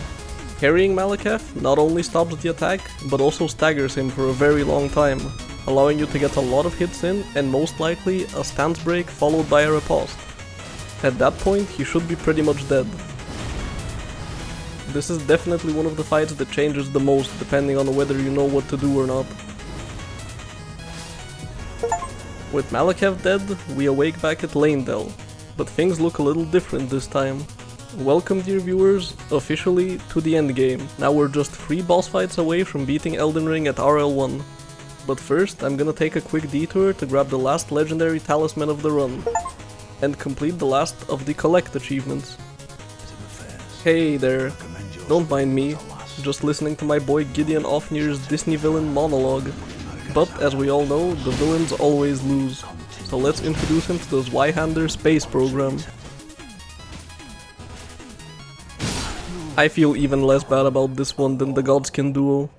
[SPEAKER 1] Parrying Malekith not only stops the attack, but also staggers him for a very long time, allowing you to get a lot of hits in and most likely a stance break followed by a riposte. At that point, he should be pretty much dead. This is definitely one of the fights that changes the most depending on whether you know what to do or not. With Malekith dead, we awake back at Leyndell, but things look a little different this time. Welcome, dear viewers, officially to the endgame. Now we're just 3 boss fights away from beating Elden Ring at RL1. But first, I'm gonna take a quick detour to grab the last legendary talisman of the run, and complete the last of the collect achievements. Hey there, don't mind me, just listening to my boy Gideon Ofnir's Disney villain monologue. But as we all know, the villains always lose, so let's introduce him to the Zweihander space program. I feel even less bad about this one than the Godskin duo.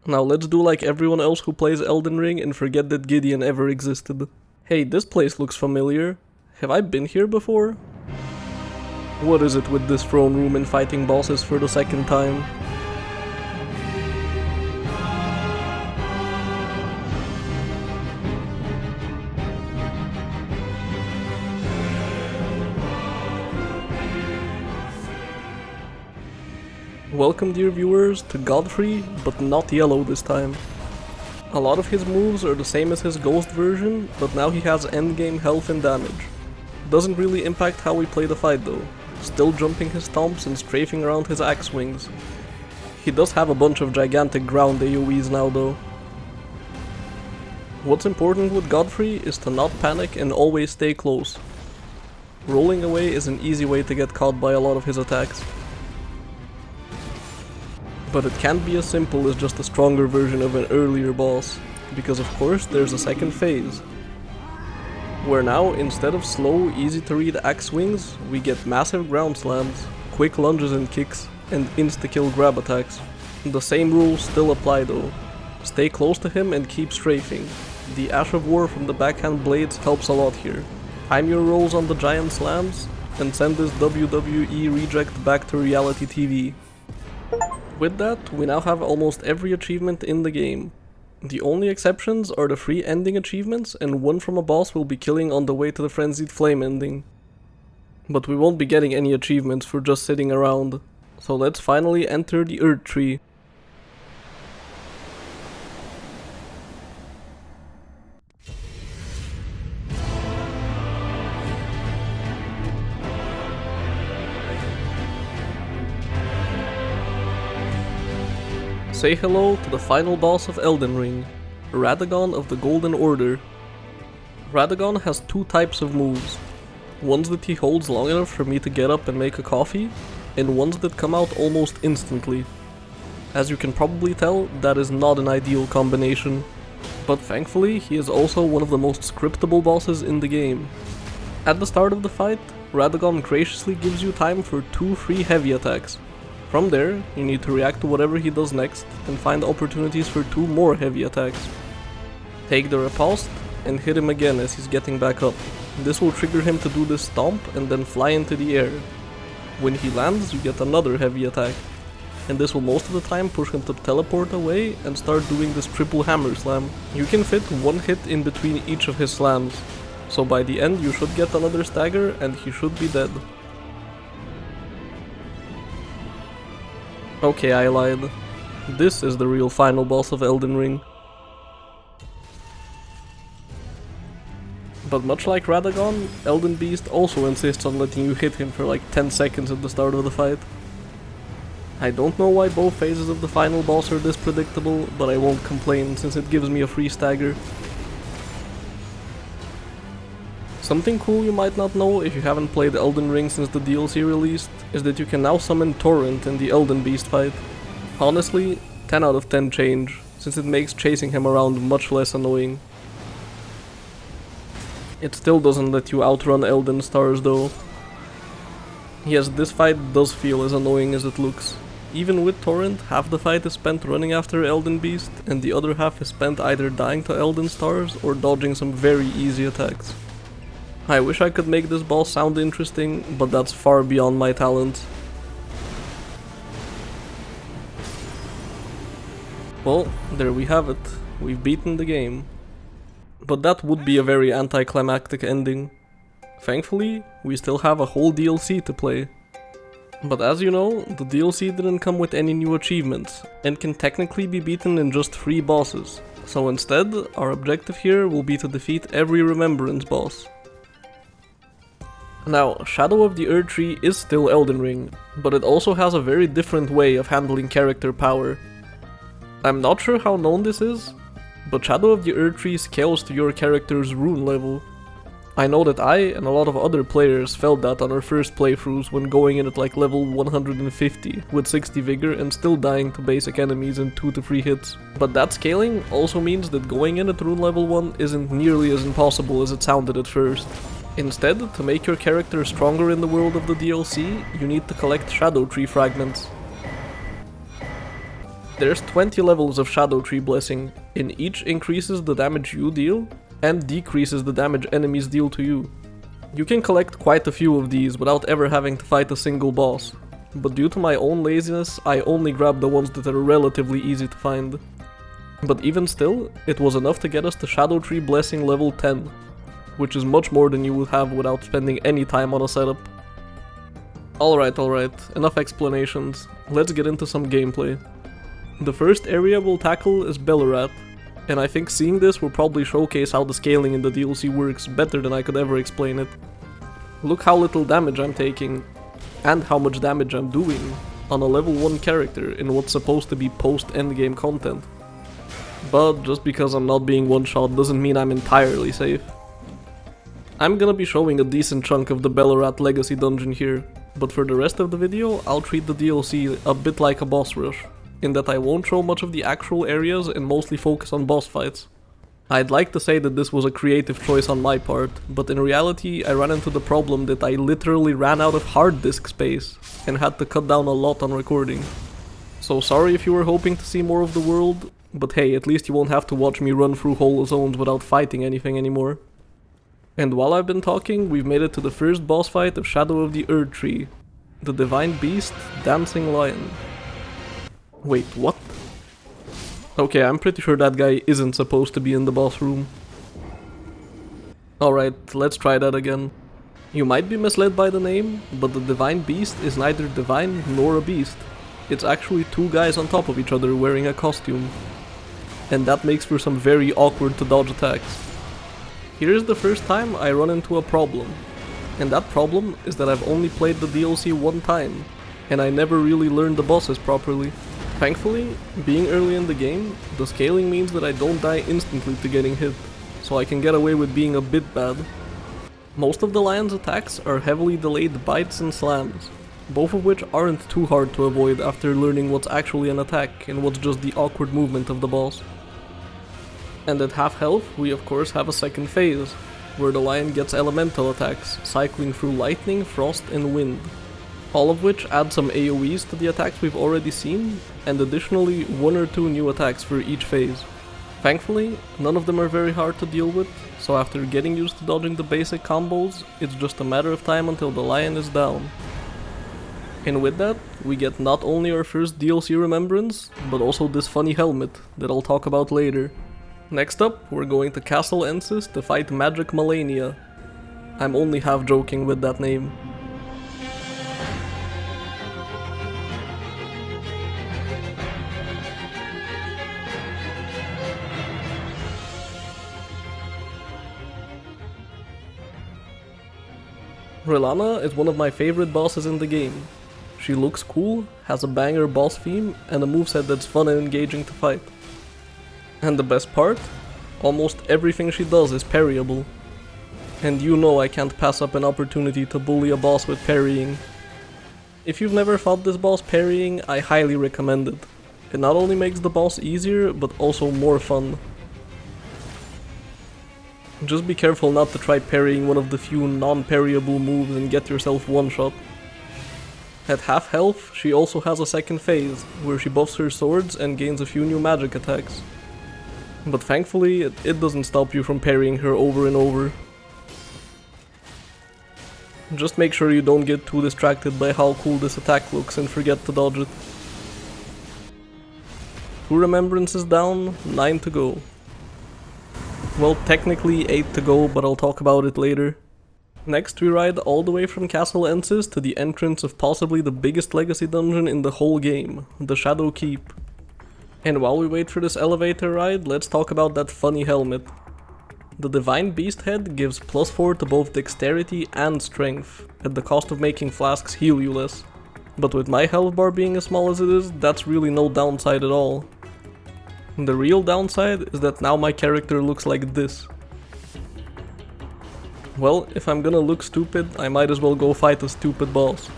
[SPEAKER 1] Now let's do like everyone else who plays Elden Ring and forget that Gideon ever existed. Hey, this place looks familiar. Have I been here before? What is it with this throne room and fighting bosses for the second time? Welcome, dear viewers, to Godfrey, but not yellow this time. A lot of his moves are the same as his ghost version, but now he has endgame health and damage. Doesn't really impact how we play the fight though, still jumping his stomps and strafing around his axe swings. He does have a bunch of gigantic ground AoEs now though. What's important with Godfrey is to not panic and always stay close. Rolling away is an easy way to get caught by a lot of his attacks. But it can't be as simple as just a stronger version of an earlier boss, because of course there's a second phase, where now instead of slow, easy to read axe swings, we get massive ground slams, quick lunges and kicks, and insta-kill grab attacks. The same rules still apply though. Stay close to him and keep strafing. The Ash of War from the backhand blades helps a lot here. time your rolls on the giant slams, and send this WWE reject back to reality TV. With that, we now have almost every achievement in the game. The only exceptions are the free ending achievements, and one from a boss we'll be killing on the way to the Frenzied Flame ending. But we won't be getting any achievements for just sitting around, so let's finally enter the Earth Tree. Say hello to the final boss of Elden Ring, Radagon of the Golden Order. Radagon has two types of moves, ones that he holds long enough for me to get up and make a coffee, and ones that come out almost instantly. As you can probably tell, that is not an ideal combination, but thankfully he is also one of the most scriptable bosses in the game. At the start of the fight, Radagon graciously gives you time for 2 free heavy attacks. From there, you need to react to whatever he does next and find opportunities for 2 more heavy attacks. Take the riposte and hit him again as he's getting back up. This will trigger him to do this stomp and then fly into the air. When he lands, you get another heavy attack, and this will most of the time push him to teleport away and start doing this triple hammer slam. You can fit 1 hit in between each of his slams, so by the end you should get another stagger and he should be dead. Okay, I lied. This is the real final boss of Elden Ring. But much like Radagon, Elden Beast also insists on letting you hit him for like 10 seconds at the start of the fight. I don't know why both phases of the final boss are this predictable, but I won't complain since it gives me a free stagger. Something cool you might not know if you haven't played Elden Ring since the DLC released is that you can now summon Torrent in the Elden Beast fight. Honestly, 10 out of 10 change, since it makes chasing him around much less annoying. It still doesn't let you outrun Elden stars though. Yes, this fight does feel as annoying as it looks. Even with Torrent, half the fight is spent running after Elden Beast, and the other half is spent either dying to Elden stars or dodging some very easy attacks. I wish I could make this boss sound interesting, but that's far beyond my talents. Well, there we have it. We've beaten the game. But that would be a very anticlimactic ending. Thankfully, we still have a whole DLC to play. But as you know, the DLC didn't come with any new achievements, and can technically be beaten in just 3 bosses. So instead, our objective here will be to defeat every Remembrance boss. Now, Shadow of the Erdtree is still Elden Ring, but it also has a very different way of handling character power. I'm not sure how known this is, but Shadow of the Erdtree scales to your character's rune level. I know that I and a lot of other players felt that on our first playthroughs when going in at like level 150 with 60 vigor and still dying to basic enemies in 2 to 3 hits. But that scaling also means that going in at rune level 1 isn't nearly as impossible as it sounded at first. Instead, to make your character stronger in the world of the DLC, you need to collect Shadow Tree fragments. There's 20 levels of Shadow Tree Blessing, and each increases the damage you deal, and decreases the damage enemies deal to you. You can collect quite a few of these without ever having to fight a single boss, but due to my own laziness, I only grabbed the ones that are relatively easy to find. But even still, it was enough to get us to Shadow Tree Blessing level 10. Which is much more than you would have without spending any time on a setup. Alright, enough explanations, let's get into some gameplay. The first area we'll tackle is Belurat, and I think seeing this will probably showcase how the scaling in the DLC works better than I could ever explain it. Look how little damage I'm taking, and how much damage I'm doing, on a level 1 character in what's supposed to be post-endgame content. But just because I'm not being one-shot doesn't mean I'm entirely safe. I'm gonna be showing a decent chunk of the Belurat Legacy dungeon here, but for the rest of the video I'll treat the DLC a bit like a boss rush, in that I won't show much of the actual areas and mostly focus on boss fights. I'd like to say that this was a creative choice on my part, but in reality I ran into the problem that I literally ran out of hard disk space and had to cut down a lot on recording. So sorry if you were hoping to see more of the world, but hey, at least you won't have to watch me run through whole zones without fighting anything anymore. And while I've been talking, we've made it to the first boss fight of Shadow of the Erdtree, the Divine Beast, Dancing Lion. Wait, what? Okay, I'm pretty sure that guy isn't supposed to be in the boss room. Alright, let's try that again. You might be misled by the name, but the Divine Beast is neither divine nor a beast. It's actually two guys on top of each other wearing a costume. And that makes for some very awkward to dodge attacks. Here's the first time I run into a problem. And that problem is that I've only played the DLC one time, and I never really learned the bosses properly. Thankfully, being early in the game, the scaling means that I don't die instantly to getting hit, so I can get away with being a bit bad. Most of the lion's attacks are heavily delayed bites and slams, both of which aren't too hard to avoid after learning what's actually an attack and what's just the awkward movement of the boss. And at half health, we of course have a second phase, where the lion gets elemental attacks, cycling through lightning, frost and wind. All of which add some AoEs to the attacks we've already seen, and additionally 1 or 2 new attacks for each phase. Thankfully, none of them are very hard to deal with, so after getting used to dodging the basic combos, it's just a matter of time until the lion is down. And with that, we get not only our first DLC remembrance, but also this funny helmet that I'll talk about later. Next up, we're going to Castle Ensis to fight Magic Malenia. I'm only half joking with that name. Relana is one of my favorite bosses in the game. She looks cool, has a banger boss theme, and a moveset that's fun and engaging to fight. And the best part? Almost everything she does is parryable. And you know I can't pass up an opportunity to bully a boss with parrying. If you've never fought this boss parrying, I highly recommend it. It not only makes the boss easier, but also more fun. Just be careful not to try parrying one of the few non-parryable moves and get yourself one shot. At half health, she also has a second phase, where she buffs her swords and gains a few new magic attacks. But thankfully, it doesn't stop you from parrying her over and over. Just make sure you don't get too distracted by how cool this attack looks and forget to dodge it. 2 remembrances down, 9 to go. Well, technically 8 to go, but I'll talk about it later. Next, we ride all the way from Castle Ensis to the entrance of possibly the biggest legacy dungeon in the whole game, the Shadow Keep. And while we wait for this elevator ride, let's talk about that funny helmet. The Divine Beast head gives +4 to both dexterity and strength, at the cost of making flasks heal you less. But with my health bar being as small as it is, that's really no downside at all. The real downside is that now my character looks like this. Well, if I'm gonna look stupid, I might as well go fight a stupid boss.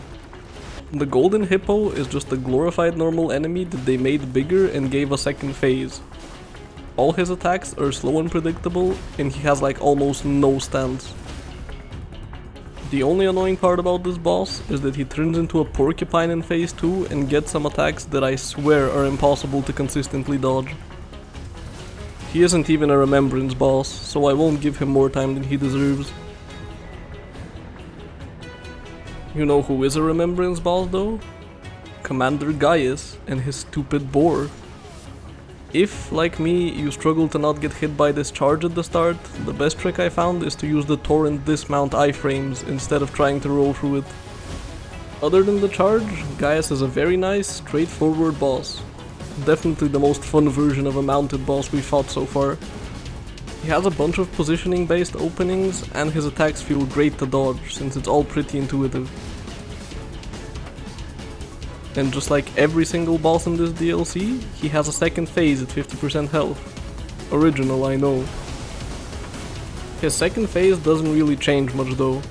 [SPEAKER 1] The Golden Hippo is just a glorified normal enemy that they made bigger and gave a second phase. All his attacks are slow and predictable, and he has like almost no stance. The only annoying part about this boss is that he turns into a porcupine in phase 2 and gets some attacks that I swear are impossible to consistently dodge. He isn't even a remembrance boss, so I won't give him more time than he deserves. You know who is a remembrance boss though? Commander Gaius and his stupid boar. If, like me, you struggle to not get hit by this charge at the start, the best trick I found is to use the torrent dismount iframes instead of trying to roll through it. Other than the charge, Gaius is a very nice, straightforward boss. Definitely the most fun version of a mounted boss we've fought so far. He has a bunch of positioning based openings, and his attacks feel great to dodge since it's all pretty intuitive. And just like every single boss in this DLC, he has a second phase at 50% health. Original, I know. His second phase doesn't really change much though.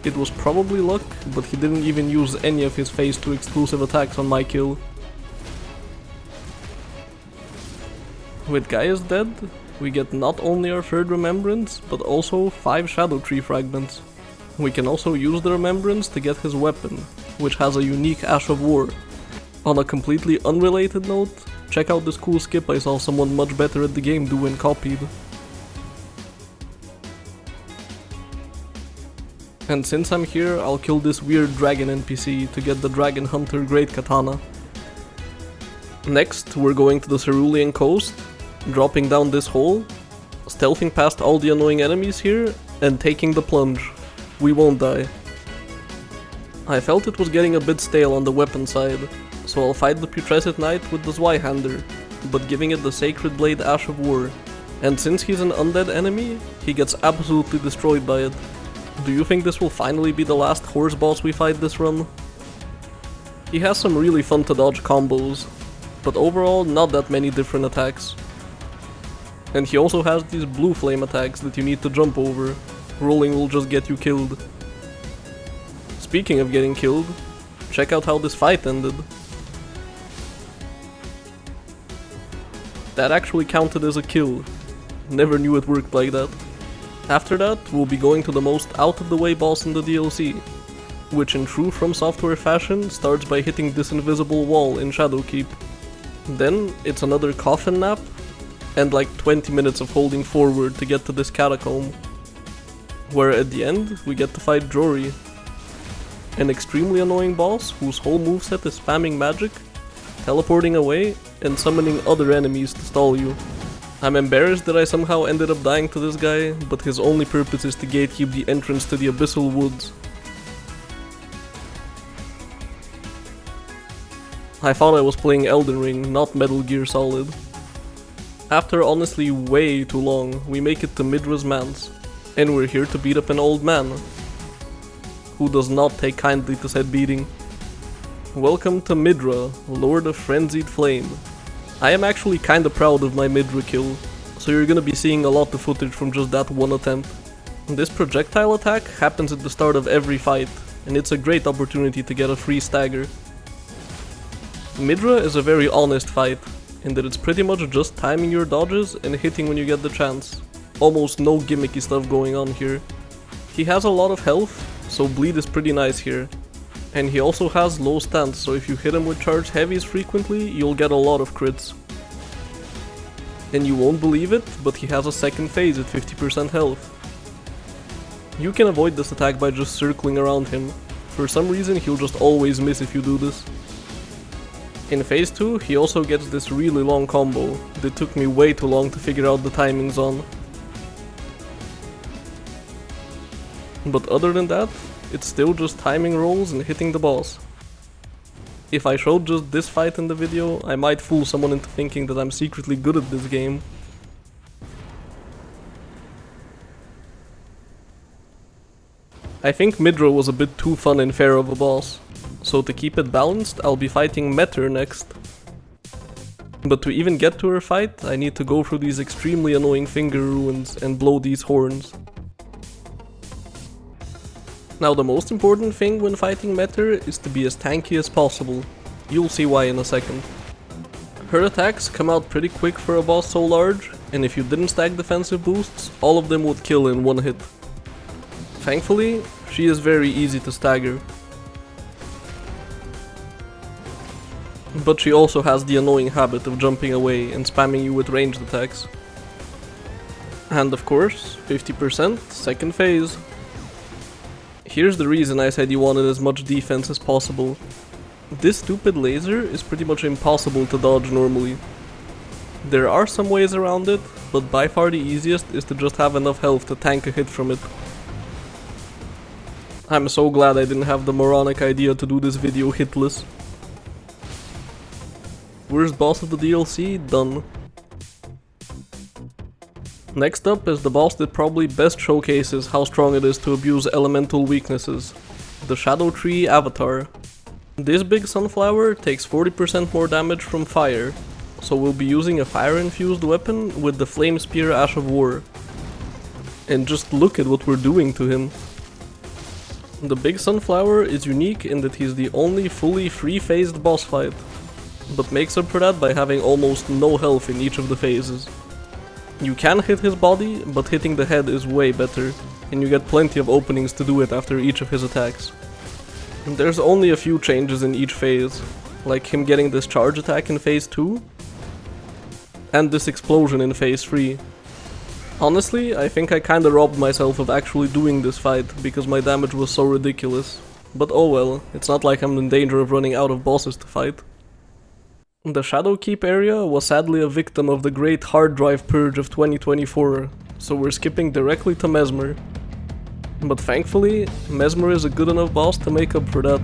[SPEAKER 1] It was probably luck, but he didn't even use any of his phase 2 exclusive attacks on my kill. With Gaius dead, we get not only our third remembrance, but also 5 Shadow Tree fragments. We can also use the remembrance to get his weapon, which has a unique Ash of War. On a completely unrelated note, check out this cool skip I saw someone much better at the game do and copied. And since I'm here, I'll kill this weird dragon NPC to get the Dragon Hunter Great Katana. Next, we're going to the Cerulean Coast, dropping down this hole, stealthing past all the annoying enemies here, and taking the plunge. We won't die. I felt it was getting a bit stale on the weapon side, so I'll fight the Putrescent Knight with the Zweihander, but giving it the Sacred Blade Ash of War. And since he's an undead enemy, he gets absolutely destroyed by it. Do you think this will finally be the last horse boss we fight this run? He has some really fun to dodge combos, but overall not that many different attacks. And he also has these blue flame attacks that you need to jump over. Rolling will just get you killed. Speaking of getting killed, check out how this fight ended. That actually counted as a kill. Never knew it worked like that. After that, we'll be going to the most out-of-the-way boss in the DLC, which in true From Software fashion starts by hitting this invisible wall in Shadowkeep. Then, it's another coffin nap, and like 20 minutes of holding forward to get to this catacomb, where at the end, we get to fight Jory, an extremely annoying boss whose whole moveset is spamming magic, teleporting away, and summoning other enemies to stall you. I'm embarrassed that I somehow ended up dying to this guy, but his only purpose is to gatekeep the entrance to the Abyssal Woods. I thought I was playing Elden Ring, not Metal Gear Solid. After honestly way too long, we make it to Midra's Manse, and we're here to beat up an old man, who does not take kindly to said beating. Welcome to Midra, Lord of Frenzied Flame. I am actually kinda proud of my Midra kill, so you're gonna be seeing a lot of footage from just that one attempt. This projectile attack happens at the start of every fight, and it's a great opportunity to get a free stagger. Midra is a very honest fight, in that it's pretty much just timing your dodges and hitting when you get the chance. Almost no gimmicky stuff going on here. He has a lot of health, so bleed is pretty nice here. And he also has low stance, so if you hit him with charged heavies frequently, you'll get a lot of crits. And you won't believe it, but he has a second phase at 50% health. You can avoid this attack by just circling around him. For some reason he'll just always miss if you do this. In phase 2 he also gets this really long combo that took me way too long to figure out the timings on. But other than that, it's still just timing rolls and hitting the boss. If I showed just this fight in the video, I might fool someone into thinking that I'm secretly good at this game. I think Midra was a bit too fun and fair of a boss, so to keep it balanced, I'll be fighting Metter next. But to even get to her fight, I need to go through these extremely annoying finger ruins and blow these horns. Now the most important thing when fighting Metter is to be as tanky as possible. You'll see why in a second. Her attacks come out pretty quick for a boss so large, and if you didn't stack defensive boosts, all of them would kill in one hit. Thankfully, she is very easy to stagger. But she also has the annoying habit of jumping away and spamming you with ranged attacks. And of course, 50%, second phase. Here's the reason I said you wanted as much defense as possible. This stupid laser is pretty much impossible to dodge normally. There are some ways around it, but by far the easiest is to just have enough health to tank a hit from it. I'm so glad I didn't have the moronic idea to do this video hitless. Worst boss of the DLC, done. Next up is the boss that probably best showcases how strong it is to abuse elemental weaknesses, the Shadow Tree Avatar. This big sunflower takes 40% more damage from fire, so we'll be using a fire-infused weapon with the Flame Spear Ash of War. And just look at what we're doing to him. The big sunflower is unique in that he's the only fully free-phased boss fight, but makes up for that by having almost no health in each of the phases. You can hit his body, but hitting the head is way better, and you get plenty of openings to do it after each of his attacks. And there's only a few changes in each phase, like him getting this charge attack in phase 2, and this explosion in phase 3. Honestly, I think I kinda robbed myself of actually doing this fight, because my damage was so ridiculous. But oh well, it's not like I'm in danger of running out of bosses to fight. The Shadowkeep area was sadly a victim of the great hard drive purge of 2024, so we're skipping directly to Mesmer. But thankfully, Mesmer is a good enough boss to make up for that.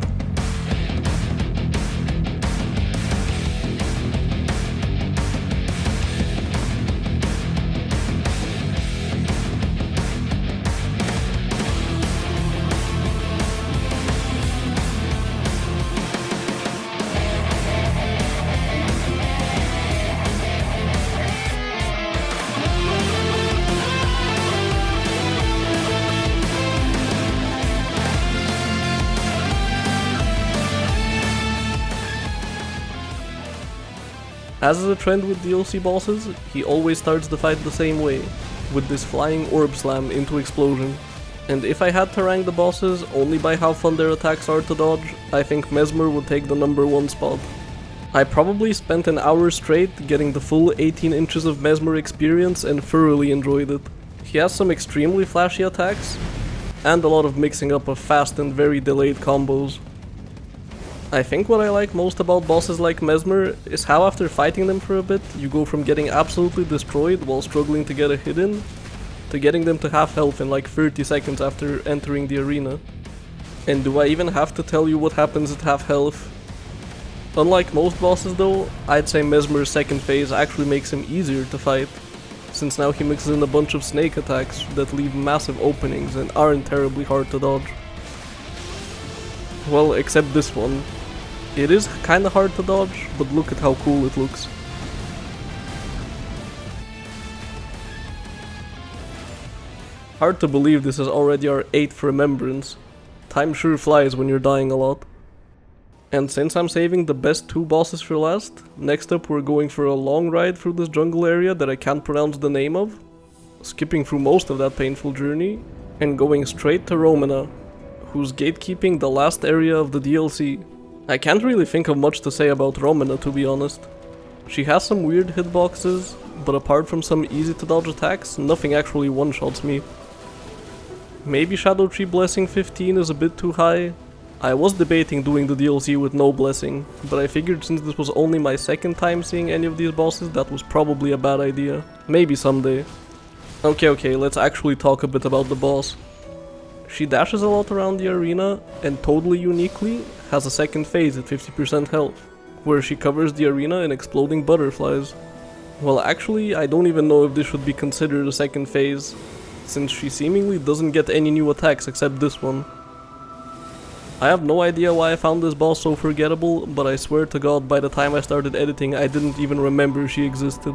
[SPEAKER 1] As is a trend with DLC bosses, he always starts the fight the same way, with this flying orb slam into explosion. And if I had to rank the bosses only by how fun their attacks are to dodge, I think Mesmer would take the #1 spot. I probably spent an hour straight getting the full 18 inches of Mesmer experience and thoroughly enjoyed it. He has some extremely flashy attacks, and a lot of mixing up of fast and very delayed combos. I think what I like most about bosses like Mesmer is how after fighting them for a bit, you go from getting absolutely destroyed while struggling to get a hit in, to getting them to half health in like 30 seconds after entering the arena. And do I even have to tell you what happens at half health? Unlike most bosses though, I'd say Mesmer's second phase actually makes him easier to fight, since now he mixes in a bunch of snake attacks that leave massive openings and aren't terribly hard to dodge. Well, except this one. It is kinda hard to dodge, but look at how cool it looks. Hard to believe this is already our 8th remembrance. Time sure flies when you're dying a lot. And since I'm saving the best 2 bosses for last, next up we're going for a long ride through this jungle area that I can't pronounce the name of, skipping through most of that painful journey, and going straight to Romana, who's gatekeeping the last area of the DLC. I can't really think of much to say about Romana, to be honest. She has some weird hitboxes, but apart from some easy to dodge attacks, nothing actually one-shots me. Maybe Shadow Tree Blessing 15 is a bit too high. I was debating doing the DLC with no blessing, but I figured since this was only my second time seeing any of these bosses, that was probably a bad idea. Maybe someday. Okay, let's actually talk a bit about the boss. She dashes a lot around the arena, and totally uniquely, has a second phase at 50% health, where she covers the arena in exploding butterflies. Well, actually, I don't even know if this should be considered a second phase, since she seemingly doesn't get any new attacks except this one. I have no idea why I found this boss so forgettable, but I swear to God by the time I started editing I didn't even remember she existed.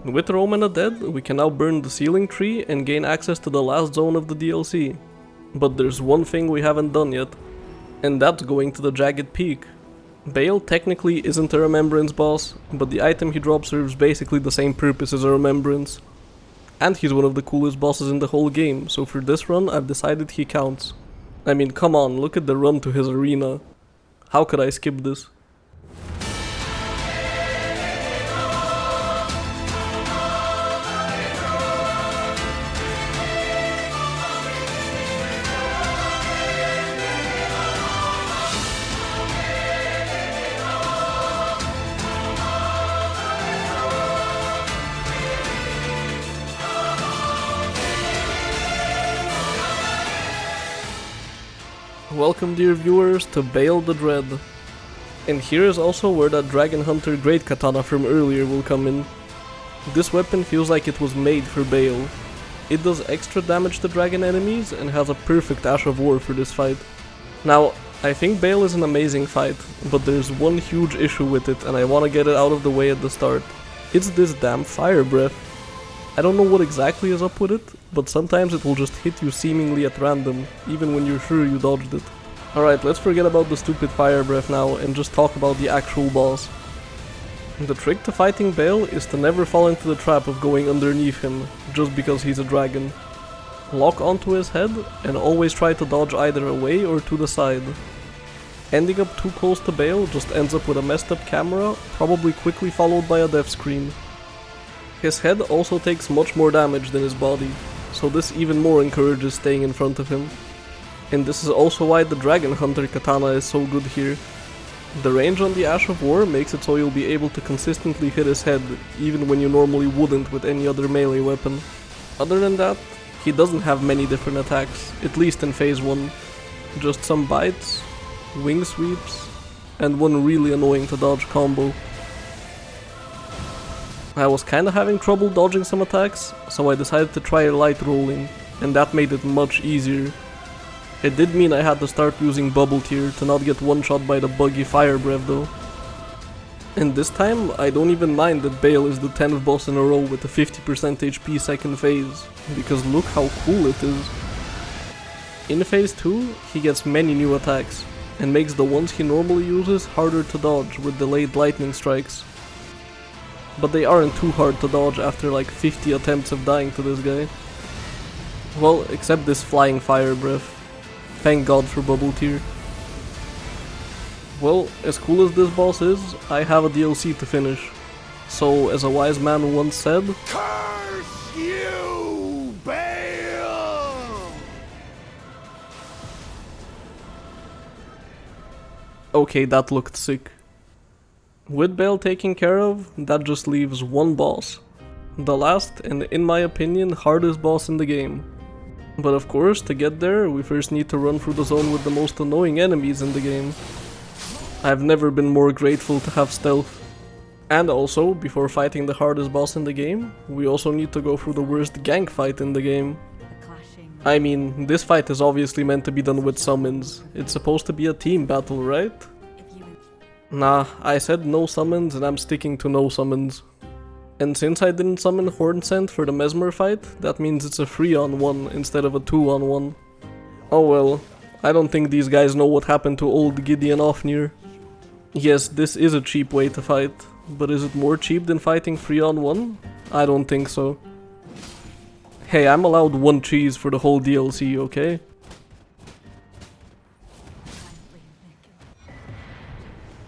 [SPEAKER 1] With Romana dead, we can now burn the ceiling tree and gain access to the last zone of the DLC. But there's one thing we haven't done yet, and that's going to the Jagged Peak. Bale technically isn't a remembrance boss, but the item he drops serves basically the same purpose as a remembrance. And he's one of the coolest bosses in the whole game, so for this run I've decided he counts. I mean, come on, look at the run to his arena. How could I skip this? Welcome dear viewers to Bale the Dread. And here is also where that Dragon Hunter Great Katana from earlier will come in. This weapon feels like it was made for Bale. It does extra damage to dragon enemies and has a perfect Ash of War for this fight. Now, I think Bale is an amazing fight, but there's one huge issue with it and I want to get it out of the way at the start. It's this damn fire breath. I don't know what exactly is up with it, but sometimes it will just hit you seemingly at random, even when you're sure you dodged it. Alright, let's forget about the stupid fire breath now and just talk about the actual boss. The trick to fighting Bale is to never fall into the trap of going underneath him, just because he's a dragon. Lock onto his head and always try to dodge either away or to the side. Ending up too close to Bale just ends up with a messed up camera, probably quickly followed by a death screen. His head also takes much more damage than his body, so this even more encourages staying in front of him. And this is also why the Dragon Hunter katana is so good here. The range on the Ash of War makes it so you'll be able to consistently hit his head, even when you normally wouldn't with any other melee weapon. Other than that, he doesn't have many different attacks, at least in phase 1. Just some bites, wing sweeps, and one really annoying to dodge combo. I was kinda having trouble dodging some attacks, so I decided to try light rolling, and that made it much easier. It did mean I had to start using bubble tier to not get one shot by the buggy fire breath though. And this time, I don't even mind that Bale is the 10th boss in a row with a 50% HP second phase, because look how cool it is. In phase 2, he gets many new attacks, and makes the ones he normally uses harder to dodge with delayed lightning strikes. But they aren't too hard to dodge after like 50 attempts of dying to this guy. Well, except this flying fire breath. Thank God for bubble tier. Well, as cool as this boss is, I have a DLC to finish. So, as a wise man once said,
[SPEAKER 3] "Curse you, Bale!"
[SPEAKER 1] Okay, that looked sick. With Bale taken care of, that just leaves one boss. The last, and in my opinion, hardest boss in the game. But of course, to get there, we first need to run through the zone with the most annoying enemies in the game. I've never been more grateful to have stealth. And also, before fighting the hardest boss in the game, we also need to go through the worst gank fight in the game. I mean, this fight is obviously meant to be done with summons. It's supposed to be a team battle, right? Nah, I said no summons and I'm sticking to no summons. And since I didn't summon Hornsent for the Mesmer fight, that means it's a 3-on-1 instead of a 2-on-1. Oh well, I don't think these guys know what happened to old Gideon Ofnir. Yes, this is a cheap way to fight, but is it more cheap than fighting 3-on-1? I don't think so. Hey, I'm allowed one cheese for the whole DLC, okay?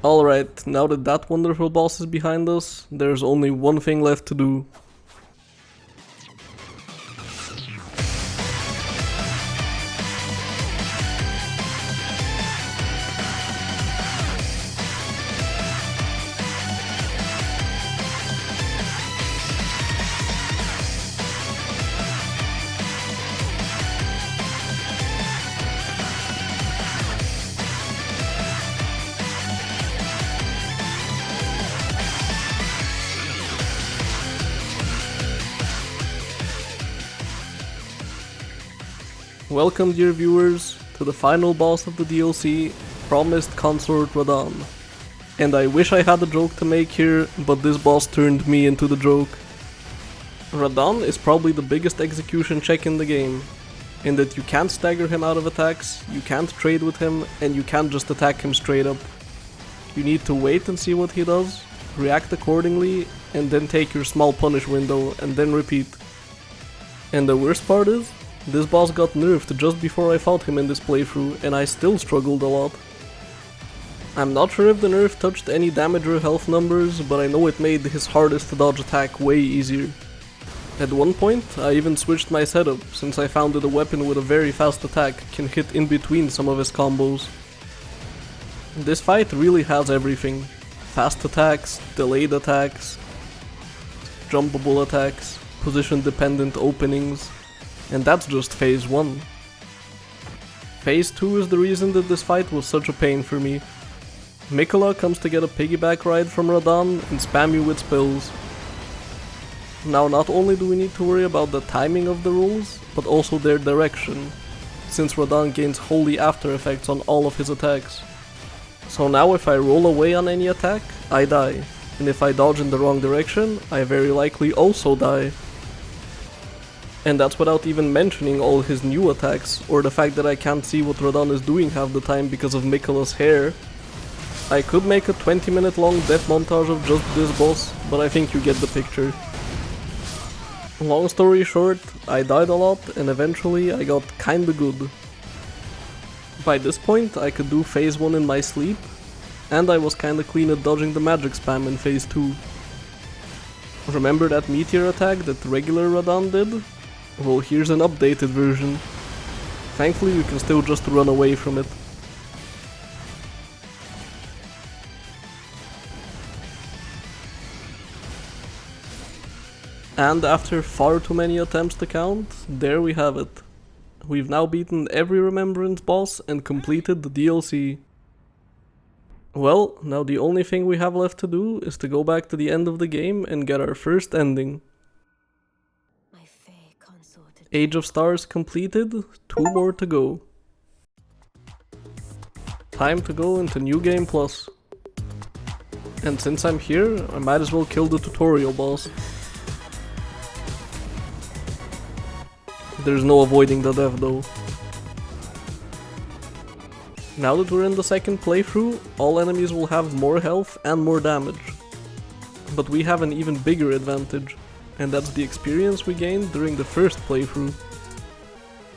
[SPEAKER 1] Alright, now that that wonderful boss is behind us, there's only one thing left to do. Welcome, dear viewers, to the final boss of the DLC, Promised Consort Radahn. And I wish I had a joke to make here, but this boss turned me into the joke. Radahn is probably the biggest execution check in the game, in that you can't stagger him out of attacks, you can't trade with him, and you can't just attack him straight up. You need to wait and see what he does, react accordingly, and then take your small punish window, and then repeat. And the worst part is, this boss got nerfed just before I fought him in this playthrough, and I still struggled a lot. I'm not sure if the nerf touched any damage or health numbers, but I know it made his hardest to dodge attack way easier. At one point, I even switched my setup, since I found that a weapon with a very fast attack can hit in between some of his combos. This fight really has everything. Fast attacks, delayed attacks, jumpable attacks, position dependent openings. And that's just phase 1. Phase 2 is the reason that this fight was such a pain for me. Miquella comes to get a piggyback ride from Radahn and spam you with spells. Now not only do we need to worry about the timing of the rolls, but also their direction, since Radahn gains holy after effects on all of his attacks. So now if I roll away on any attack, I die, and if I dodge in the wrong direction, I very likely also die. And that's without even mentioning all his new attacks, or the fact that I can't see what Radahn is doing half the time because of Miquella's hair. I could make a 20-minute long death montage of just this boss, but I think you get the picture. Long story short, I died a lot and eventually I got kinda good. By this point I could do phase 1 in my sleep, and I was kinda clean at dodging the magic spam in phase 2. Remember that meteor attack that regular Radahn did? Well, here's an updated version. Thankfully you can still just run away from it. And after far too many attempts to count, there we have it. We've now beaten every Remembrance boss and completed the DLC. Well, now the only thing we have left to do is to go back to the end of the game and get our first ending. Age of Stars completed, 2 more to go. Time to go into New Game Plus. And since I'm here, I might as well kill the tutorial boss. There's no avoiding the death though. Now that we're in the second playthrough, all enemies will have more health and more damage. But we have an even bigger advantage, and that's the experience we gained during the first playthrough.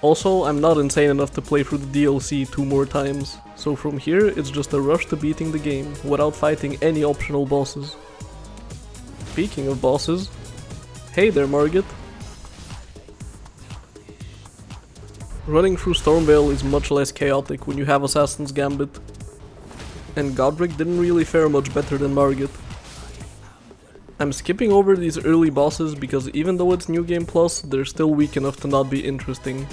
[SPEAKER 1] Also, I'm not insane enough to play through the DLC 2 more times, so from here it's just a rush to beating the game without fighting any optional bosses. Speaking of bosses, hey there Margit! Running through Stormvale is much less chaotic when you have Assassin's Gambit, and Godric didn't really fare much better than Margit. I'm skipping over these early bosses because even though it's New Game Plus, they're still weak enough to not be interesting.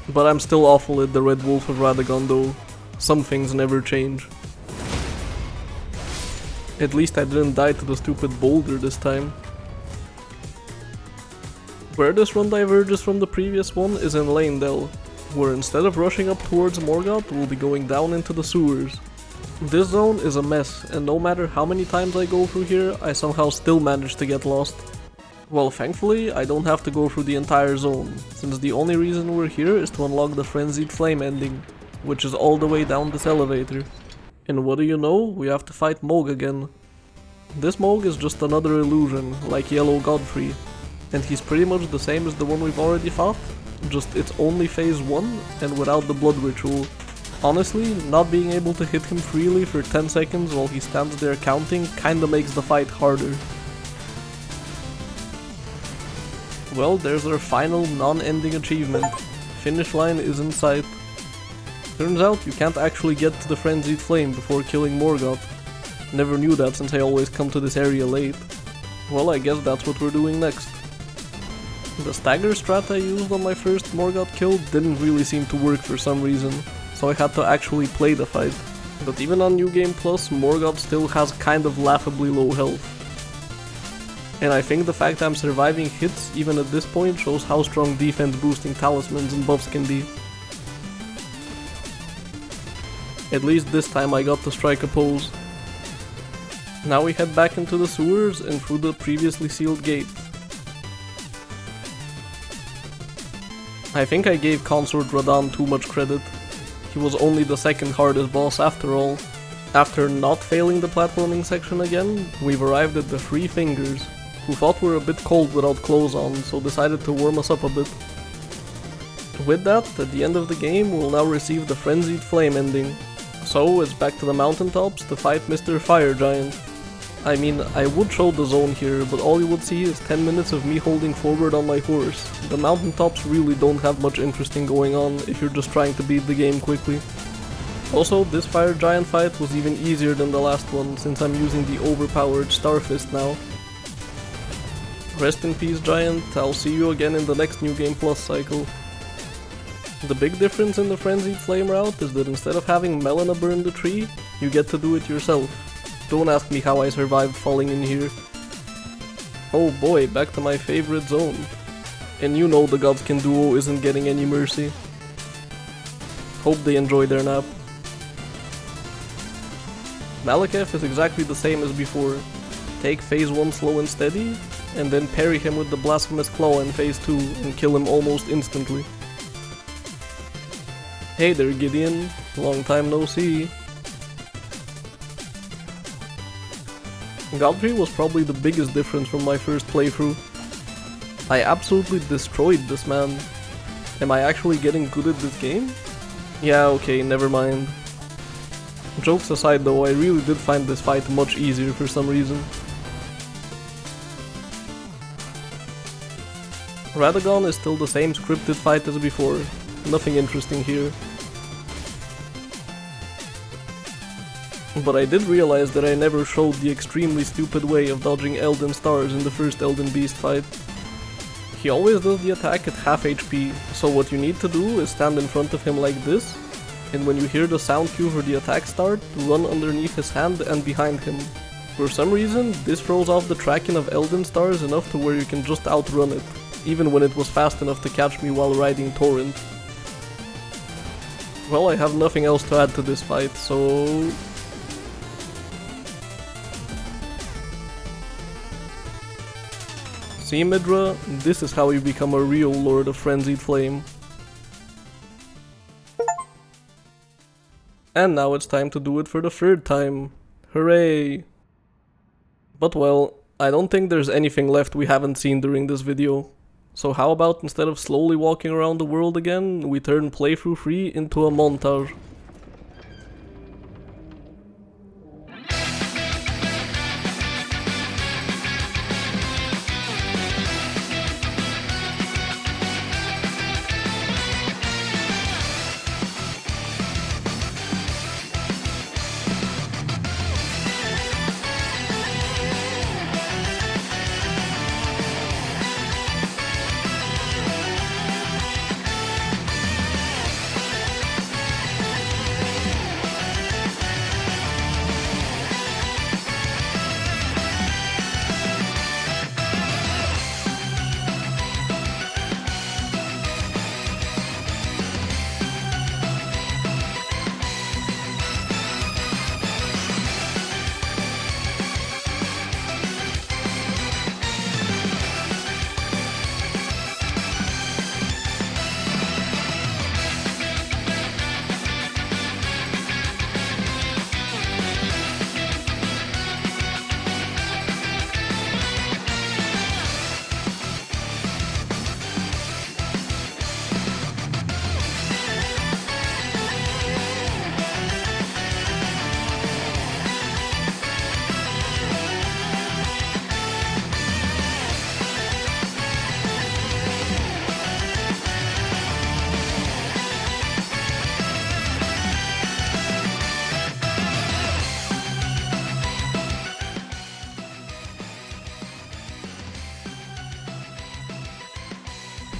[SPEAKER 1] But I'm still awful at the Red Wolf of Radagon though. Some things never change. At least I didn't die to the stupid boulder this time. Where this run diverges from the previous one is in Leyndell, where instead of rushing up towards Morgoth, we'll be going down into the sewers. This zone is a mess, and no matter how many times I go through here, I somehow still manage to get lost. Well, thankfully, I don't have to go through the entire zone, since the only reason we're here is to unlock the Frenzied Flame ending, which is all the way down this elevator. And what do you know, we have to fight Mohg again. This Mohg is just another illusion, like Yellow Godfrey, and he's pretty much the same as the one we've already fought, just it's only phase 1 and without the blood ritual. Honestly, not being able to hit him freely for 10 seconds while he stands there counting kinda makes the fight harder. Well, there's our final non-ending achievement. Finish line is in sight. Turns out you can't actually get to the Frenzied Flame before killing Morgoth. Never knew that since I always come to this area late. Well, I guess that's what we're doing next. The stagger strat I used on my first Morgoth kill didn't really seem to work for some reason, so I had to actually play the fight. But even on New Game Plus, Morgoth still has kind of laughably low health. And I think the fact I'm surviving hits even at this point shows how strong defense boosting talismans and buffs can be. At least this time I got to strike a pose. Now we head back into the sewers and through the previously sealed gate. I think I gave Consort Radahn too much credit. He was only the second hardest boss after all. After not failing the platforming section again, we've arrived at the Three Fingers, who thought we were a bit cold without clothes on, so decided to warm us up a bit. With that, at the end of the game, we'll now receive the Frenzied Flame ending. So it's back to the mountaintops to fight Mr. Fire Giant. I mean, I would show the zone here, but all you would see is 10 minutes of me holding forward on my horse. The mountaintops really don't have much interesting going on if you're just trying to beat the game quickly. Also, this Fire Giant fight was even easier than the last one, since I'm using the overpowered Starfist now. Rest in peace, Giant. I'll see you again in the next New Game Plus cycle. The big difference in the Frenzied Flame route is that instead of having Melina burn the tree, you get to do it yourself. Don't ask me how I survived falling in here. Oh boy, back to my favorite zone. And you know the Godskin duo isn't getting any mercy. Hope they enjoy their nap. Malekith is exactly the same as before. Take phase 1 slow and steady, and then parry him with the Blasphemous Claw in phase 2 and kill him almost instantly. Hey there Gideon, long time no see. Godfrey was probably the biggest difference from my first playthrough. I absolutely destroyed this man. Am I actually getting good at this game? Yeah, okay, never mind. Jokes aside though, I really did find this fight much easier for some reason. Radagon is still the same scripted fight as before. Nothing interesting here. But I did realize that I never showed the extremely stupid way of dodging Elden stars in the first Elden Beast fight. He always does the attack at half HP, so what you need to do is stand in front of him like this, and when you hear the sound cue for the attack start, run underneath his hand and behind him. For some reason, this throws off the tracking of Elden stars enough to where you can just outrun it, even when it was fast enough to catch me while riding Torrent. Well, I have nothing else to add to this fight, so... See, Midra, this is how you become a real Lord of Frenzied Flame. And now it's time to do it for the third time. Hooray! But well, I don't think there's anything left we haven't seen during this video. So how about instead of slowly walking around the world again, we turn playthrough 3 into a montage.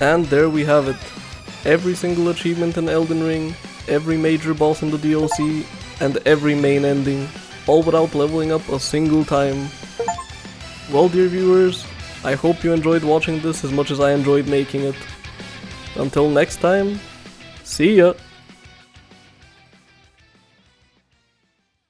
[SPEAKER 1] And there we have it. Every single achievement in Elden Ring, every major boss in the DLC, and every main ending, all without leveling up a single time. Well, dear viewers, I hope you enjoyed watching this as much as I enjoyed making it. Until next time, see ya!